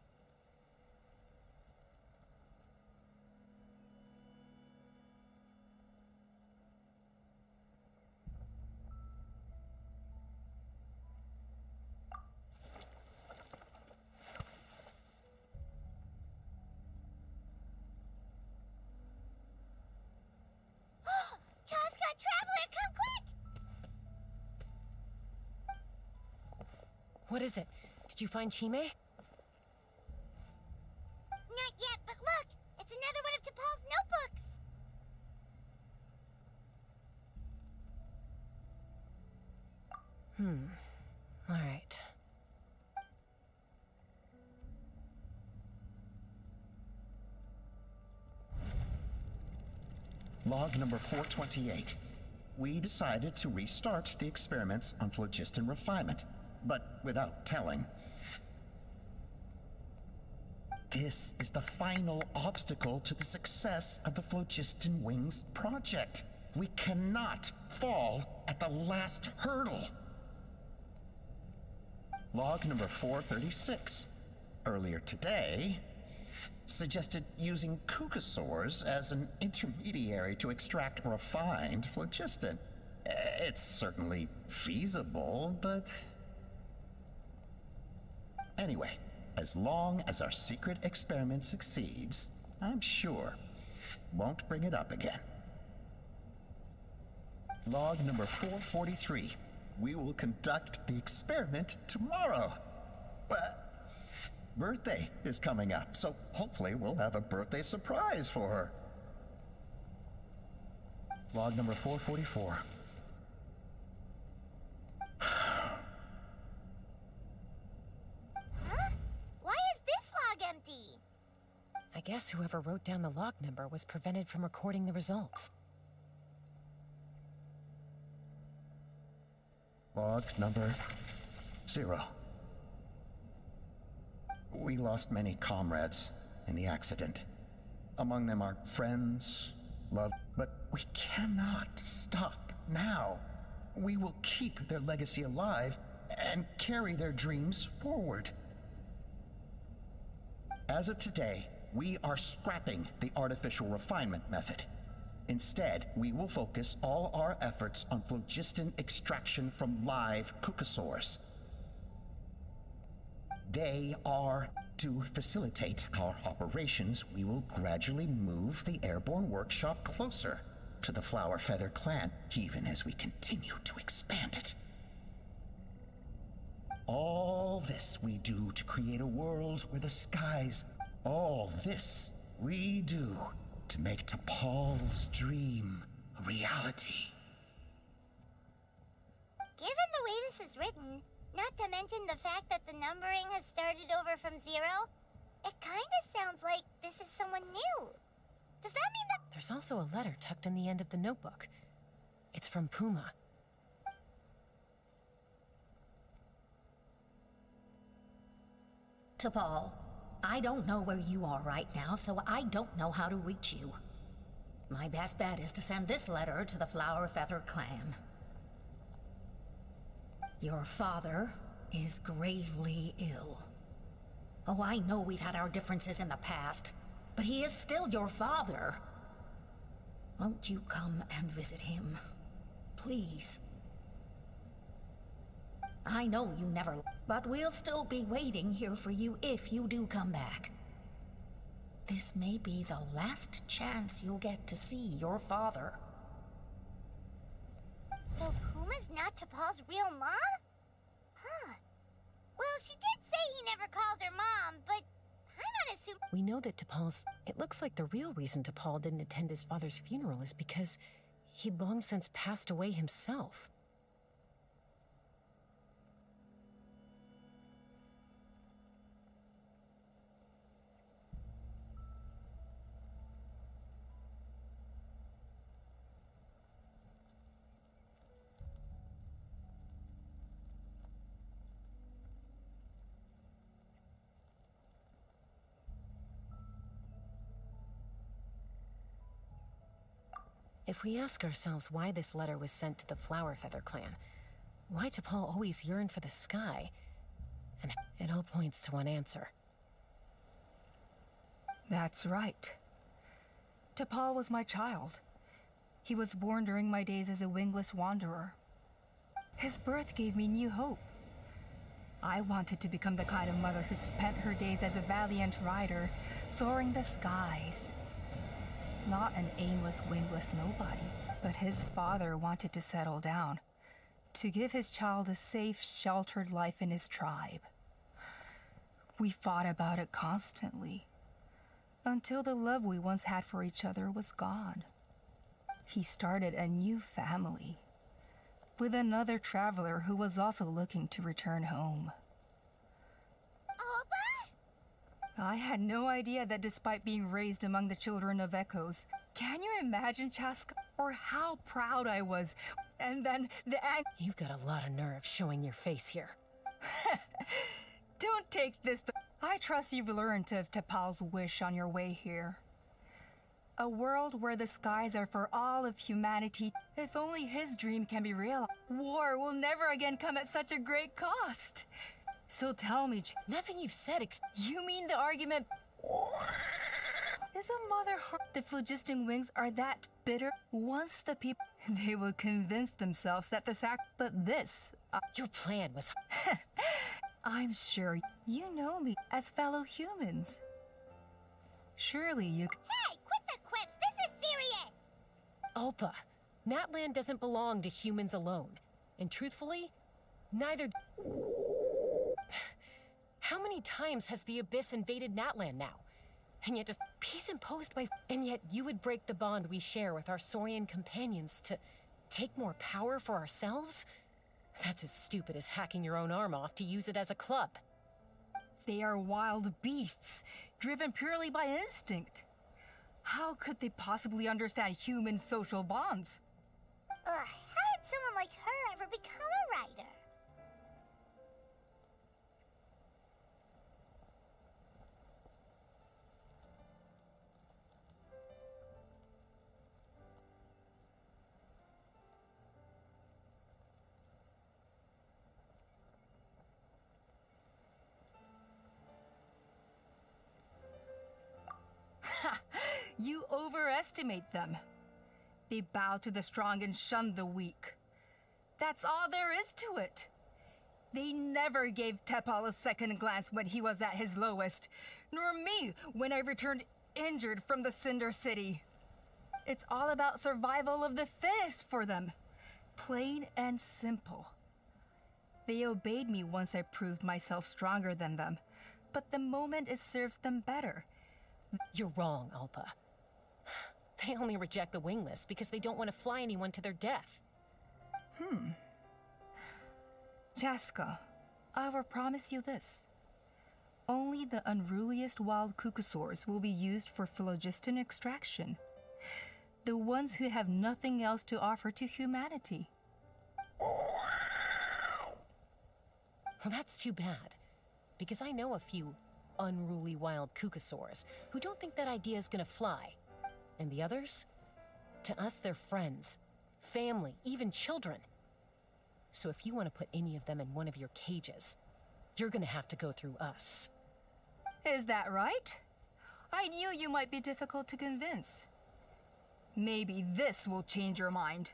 What is it? Did you find Chime? Not yet, but look! It's another one of T'Pol's notebooks! All right. Log number 428. We decided to restart the experiments on phlogiston refinement, but without telling. This is the final obstacle to the success of the Phlogiston Wings project. We cannot fall at the last hurdle. Log number 436. Earlier today, suggested using Kukasaurs as an intermediary to extract refined phlogiston. It's certainly feasible, but... Anyway, as long as our secret experiment succeeds, I'm sure won't bring it up again. Log number 443. We will conduct the experiment tomorrow. Birthday is coming up, so hopefully we'll have a birthday surprise for her. Log number 444. Huh? Why is this log empty? I guess whoever wrote down the log number was prevented from recording the results. Log number 0. We lost many comrades in the accident. Among them our friends, love, but we cannot stop now. We will keep their legacy alive and carry their dreams forward. As of today, we are scrapping the artificial refinement method. Instead, we will focus all our efforts on phlogiston extraction from live Kukasaurs. To facilitate our operations, we will gradually move the airborne workshop closer to the Flower Feather clan, even as we continue to expand it. All this we do to create a world where the skies... All this we do to make T'Pol's dream a reality. Given the way this is written, not to mention the fact that the numbering has started over from 0, it kinda sounds like this is someone new. Does that mean that— There's also a letter tucked in the end of the notebook. It's from Puma. T'Pol, I don't know where you are right now, so I don't know how to reach you. My best bet is to send this letter to the Flower Feather clan. Your father is gravely ill. Oh, I know we've had our differences in the past, but he is still your father. Won't you come and visit him? Please. I know you never, but we'll still be waiting here for you if you do come back. This may be the last chance you'll get to see your father. So Puma's not T'Pol's real mom? Huh. Well, she did say he never called her mom, but I'm not assuming— We know that T'Pol's... It looks like the real reason T'Pol didn't attend his father's funeral is because he'd long since passed away himself. If we ask ourselves why this letter was sent to the Flower Feather clan, why T'Pol always yearned for the sky, and it all points to one answer. That's right. T'Pol was my child. He was born during my days as a wingless wanderer. His birth gave me new hope. I wanted to become the kind of mother who spent her days as a valiant rider, soaring the skies. Not an aimless, wingless nobody, but his father wanted to settle down. to give his child a safe, sheltered life in his tribe. We fought about it constantly, until the love we once had for each other was gone. He started a new family, with another traveler who was also looking to return home. Opa? I had no idea that despite being raised among the children of echoes, can you imagine, Chaska, or how proud I was? And then You've got a lot of nerve showing your face here. Don't take this. I trust you've learned of Tepal's wish on your way here. A world where the skies are for all of humanity. If only his dream can be realized, war will never again come at such a great cost. So tell me, Nothing you've said you mean the argument is a mother heart? The phlogiston wings are that bitter? Once the people, they will convince themselves that but this, Your plan was... I'm sure you know me as fellow humans. Surely you Hey, quit the quips! This is serious! Ulpa, Natlan doesn't belong to humans alone. And truthfully, neither... How many times has the Abyss invaded Natlan now? And yet just peace imposed by... And yet you would break the bond we share with our Saurian companions to take more power for ourselves? That's as stupid as hacking your own arm off to use it as a club. They are wild beasts, driven purely by instinct. How could they possibly understand human social bonds? Ugh, how did someone like her ever become a writer? You overestimate them. They bow to the strong and shun the weak. That's all there is to it. They never gave Tepal a second glance when he was at his lowest, nor me when I returned injured from the Cinder City. It's all about survival of the fittest for them. Plain and simple. They obeyed me once I proved myself stronger than them, but the moment it serves them better. You're wrong, Ulpa. They only reject the wingless because they don't want to fly anyone to their death. Chaska, I will promise you this. Only the unruliest wild cucosaurs will be used for phlogiston extraction. The ones who have nothing else to offer to humanity. Well, that's too bad, because I know a few unruly wild cucosaurs who don't think that idea is gonna fly. And the others? To us, they're friends, family, even children. So if you want to put any of them in one of your cages, you're gonna have to go through us. Is that right? I knew you might be difficult to convince. Maybe this will change your mind.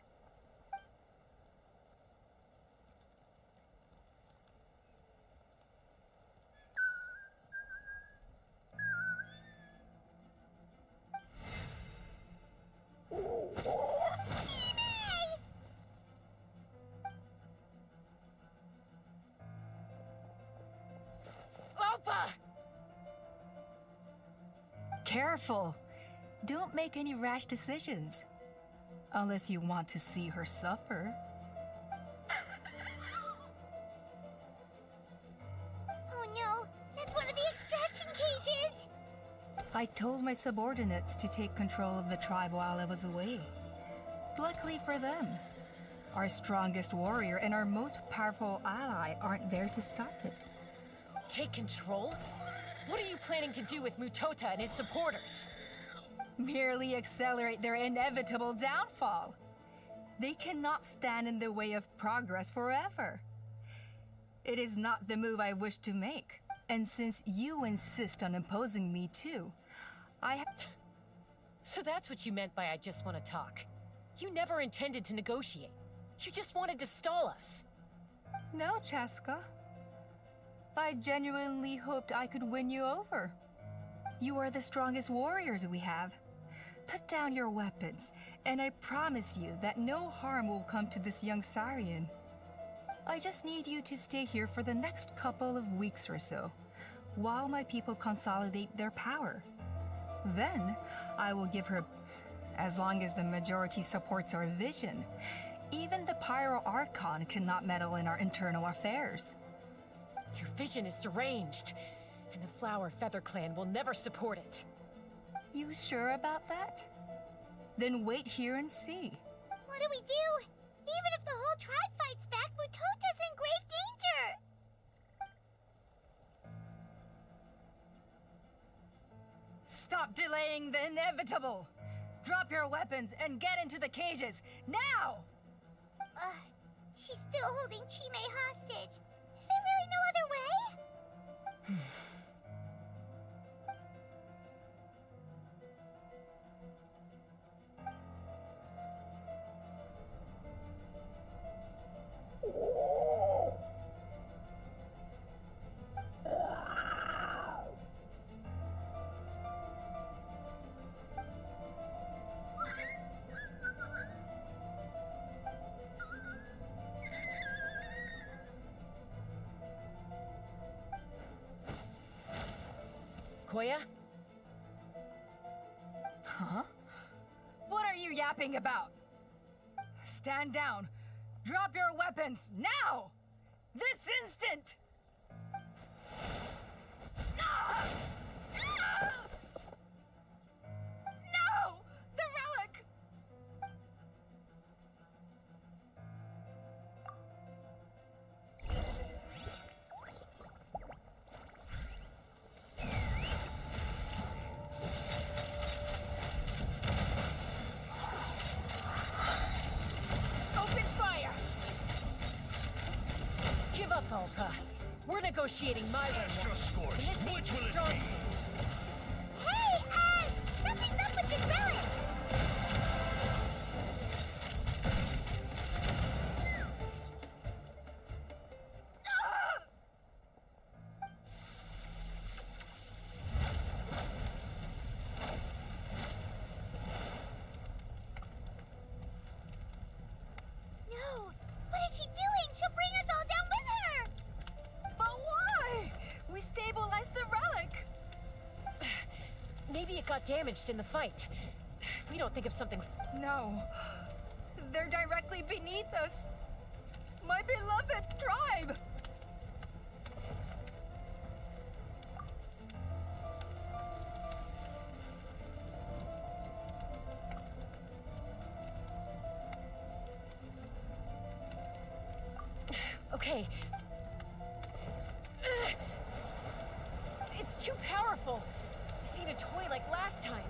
Ulpa! Careful. Don't make any rash decisions. Unless you want to see her suffer. Oh no, that's one of the extraction cages! I told my subordinates to take control of the tribe while I was away. Luckily for them, our strongest warrior and our most powerful ally aren't there to stop it. Take control? What are you planning to do with Mutota and his supporters? Merely accelerate their inevitable downfall. They cannot stand in the way of progress forever. It is not the move I wish to make. And since you insist on imposing me too, So that's what you meant by I just want to talk. You never intended to negotiate. You just wanted to stall us. No, Chaska. I genuinely hoped I could win you over. You are the strongest warriors we have. Put down your weapons, and I promise you that no harm will come to this young Saurian. I just need you to stay here for the next couple of weeks or so, while my people consolidate their power. Then, I will give her, as long as the majority supports our vision. Even the Pyro Archon cannot meddle in our internal affairs. Your vision is deranged, and the Flower Feather Clan will never support it. You sure about that? Then wait here and see. What do we do? Even if the whole tribe fights back, Mutota's in grave danger! Stop delaying the inevitable! Drop your weapons and get into the cages, now! She's still holding Chime hostage. Is there really no other way? Koya? Huh? What are you yapping about? Stand down. Drop your weapons, now! This instant! Ah! Ah! No! The relic! Open fire! Give up, Alpa. We're negotiating my way now. And this ain't your strong suit. Hey, something's up with this relic! No! What is she doing? She'll bring us all down with her! But why? We stabilized the relic! Maybe it got damaged in the fight. If we don't think of something... No. They're directly beneath us. My beloved tribe! Okay. It's too powerful. This ain't a toy like last time.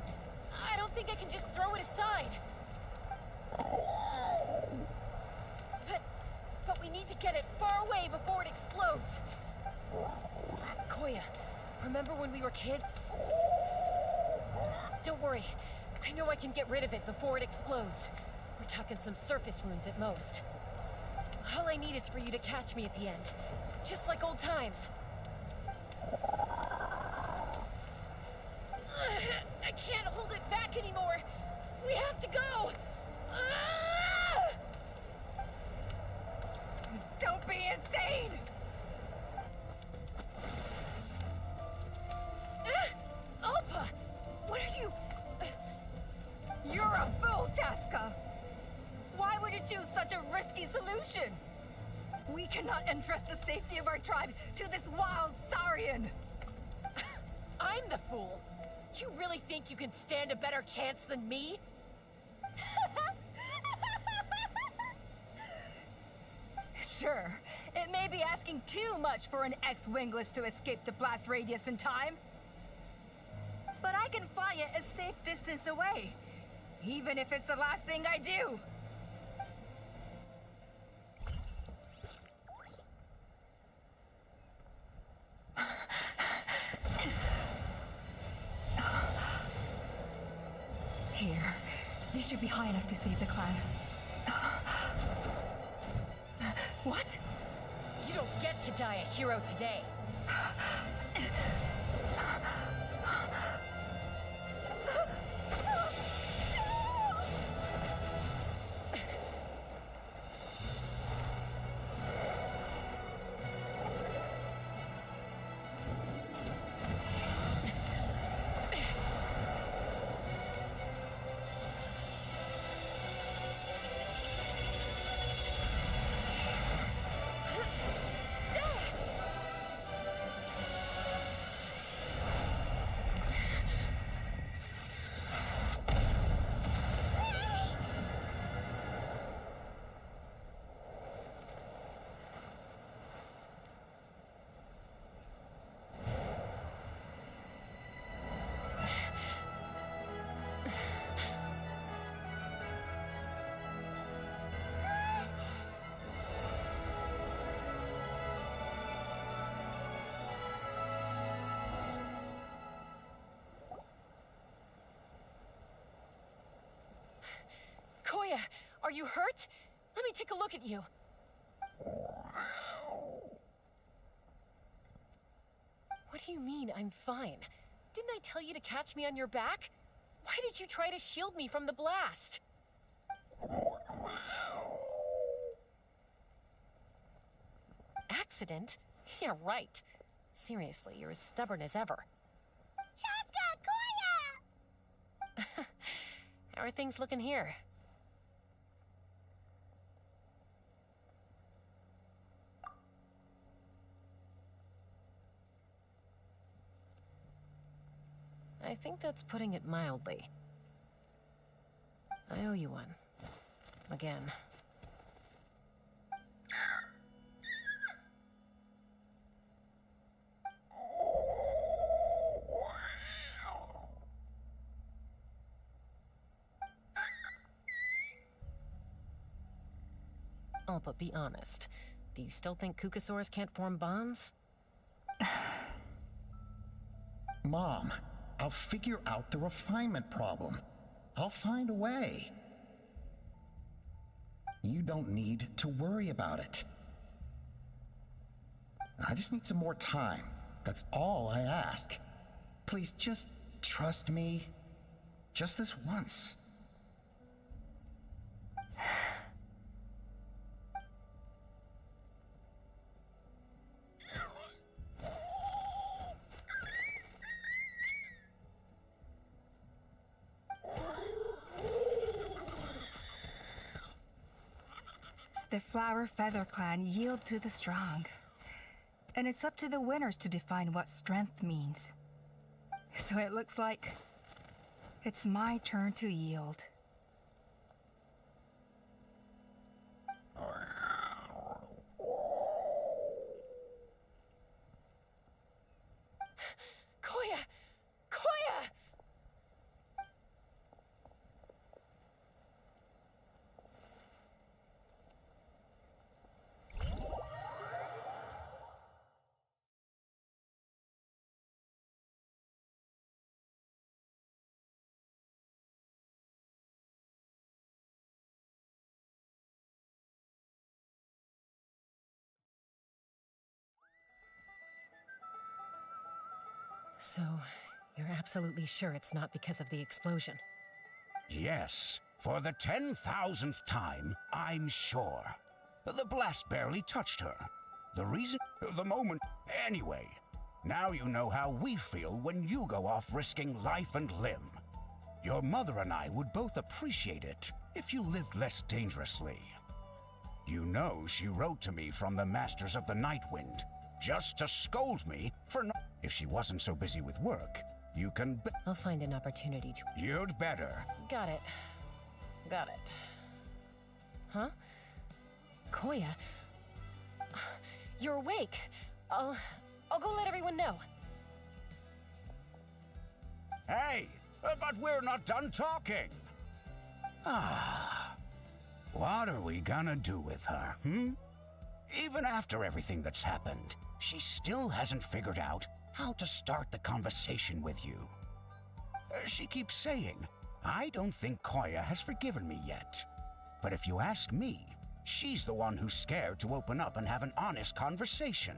I don't think I can just throw it aside. But we need to get it far away before it explodes. Koya, remember when we were kids? Don't worry. I know I can get rid of it before it explodes. We're talking some surface wounds at most. All I need is for you to catch me at the end. Just like old times. I can't hold it back anymore. We have to go. Don't be insane! Alpa! What are you... You're a fool, Chaska! Why would you choose such a risky solution? We cannot entrust the safety of our tribe to this wild Saurian! I'm the fool. You really think you can stand a better chance than me? Sure, it may be asking too much for an ex-wingless to escape the blast radius in time. But I can fly it a safe distance away, even if it's the last thing I do. Here, this should be high enough to save the clan. What? You don't get to die a hero today. Koya, are you hurt? Let me take a look at you. What do you mean, I'm fine? Didn't I tell you to catch me on your back? Why did you try to shield me from the blast? Accident? Yeah, right. Seriously, you're as stubborn as ever. Chaska, Koya! How are things looking here? I think that's putting it mildly. I owe you one. Again. Oh, but be honest. Do you still think Kukasaurs can't form bonds? Mom, I'll figure out the refinement problem. I'll find a way. You don't need to worry about it. I just need some more time. That's all I ask. Please just trust me. Just this once. The Flower Feather Clan yield to the strong. And it's up to the winners to define what strength means. So it looks like it's my turn to yield. Koya! Koya! So, you're absolutely sure it's not because of the explosion? Yes, for the 10,000th time, I'm sure. The blast barely touched her. The reason, the moment, anyway. Now you know how we feel when you go off risking life and limb. Your mother and I would both appreciate it if you lived less dangerously. You know she wrote to me from the Masters of the Night Wind, just to scold me for not. If she wasn't so busy with work, you can I'll find an opportunity to... You'd better. Got it. Got it. Huh? Koya? You're awake. I'll go let everyone know. Hey, but we're not done talking. What are we gonna do with her, Even after everything that's happened, she still hasn't figured out how to start the conversation with you. She keeps saying, I don't think Koya has forgiven me yet. But if you ask me, she's the one who's scared to open up and have an honest conversation.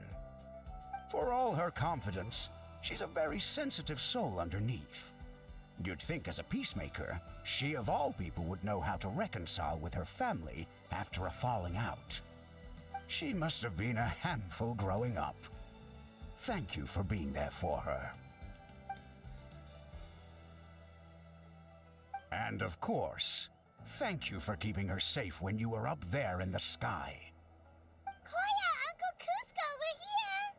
For all her confidence, she's a very sensitive soul underneath. You'd think as a peacemaker, she of all people would know how to reconcile with her family after a falling out. She must have been a handful growing up. Thank you for being there for her. And of course, thank you for keeping her safe when you were up there in the sky. Koya, Uncle Cusco, we're here!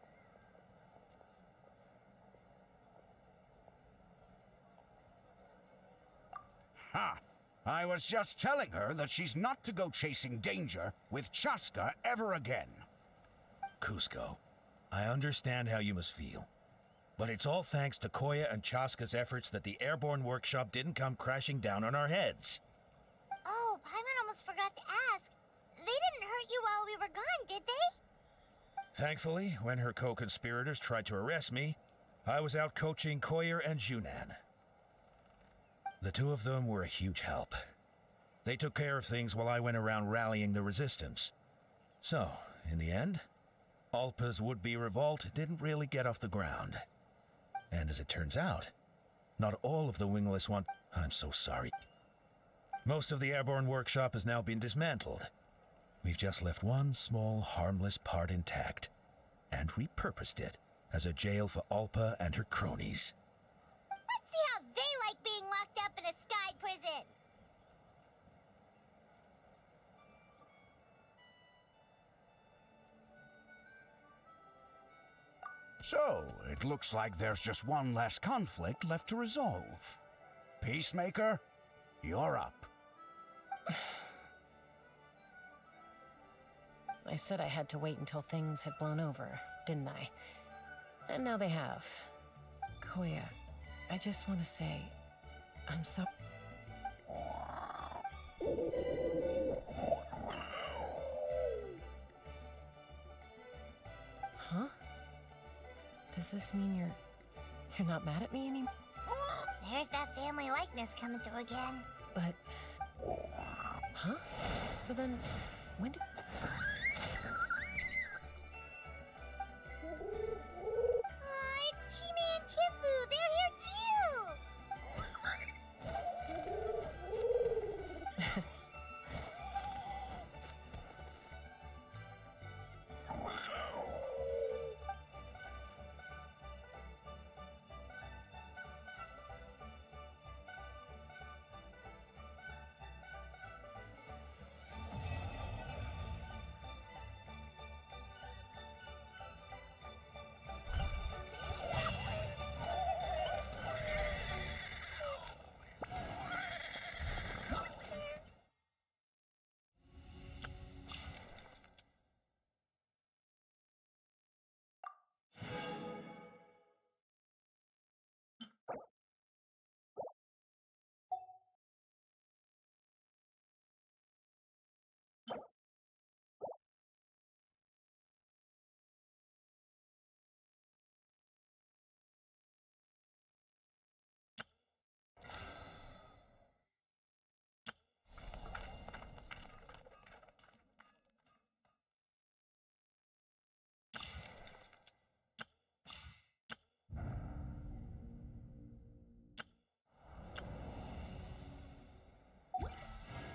Ha! I was just telling her that she's not to go chasing danger with Chaska ever again. Cusco, I understand how you must feel. But it's all thanks to Koya and Chaska's efforts that the airborne workshop didn't come crashing down on our heads. Oh, Paimon almost forgot to ask. They didn't hurt you while we were gone, did they? Thankfully, when her co-conspirators tried to arrest me, I was out coaching Koya and Junan. The two of them were a huge help. They took care of things while I went around rallying the resistance. So, in the end, Alpa's would-be revolt didn't really get off the ground. And as it turns out, not all of the wingless want... I'm so sorry. Most of the airborne workshop has now been dismantled. We've just left one small, harmless part intact, and repurposed it as a jail for Alpa and her cronies. Let's see how they like being locked up in a sky prison. So, it looks like there's just one last conflict left to resolve. Peacemaker, you're up. I said I had to wait until things had blown over, didn't I? And now they have. Koya, I just want to say, I'm so... Huh? Does this mean you're not mad at me anymore? There's that family likeness coming through again. But... Huh? So then, when did... Aw, it's Chima and Chimbu. They're here too.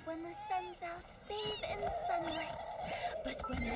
When the sun's out, bathe in sunlight. But when the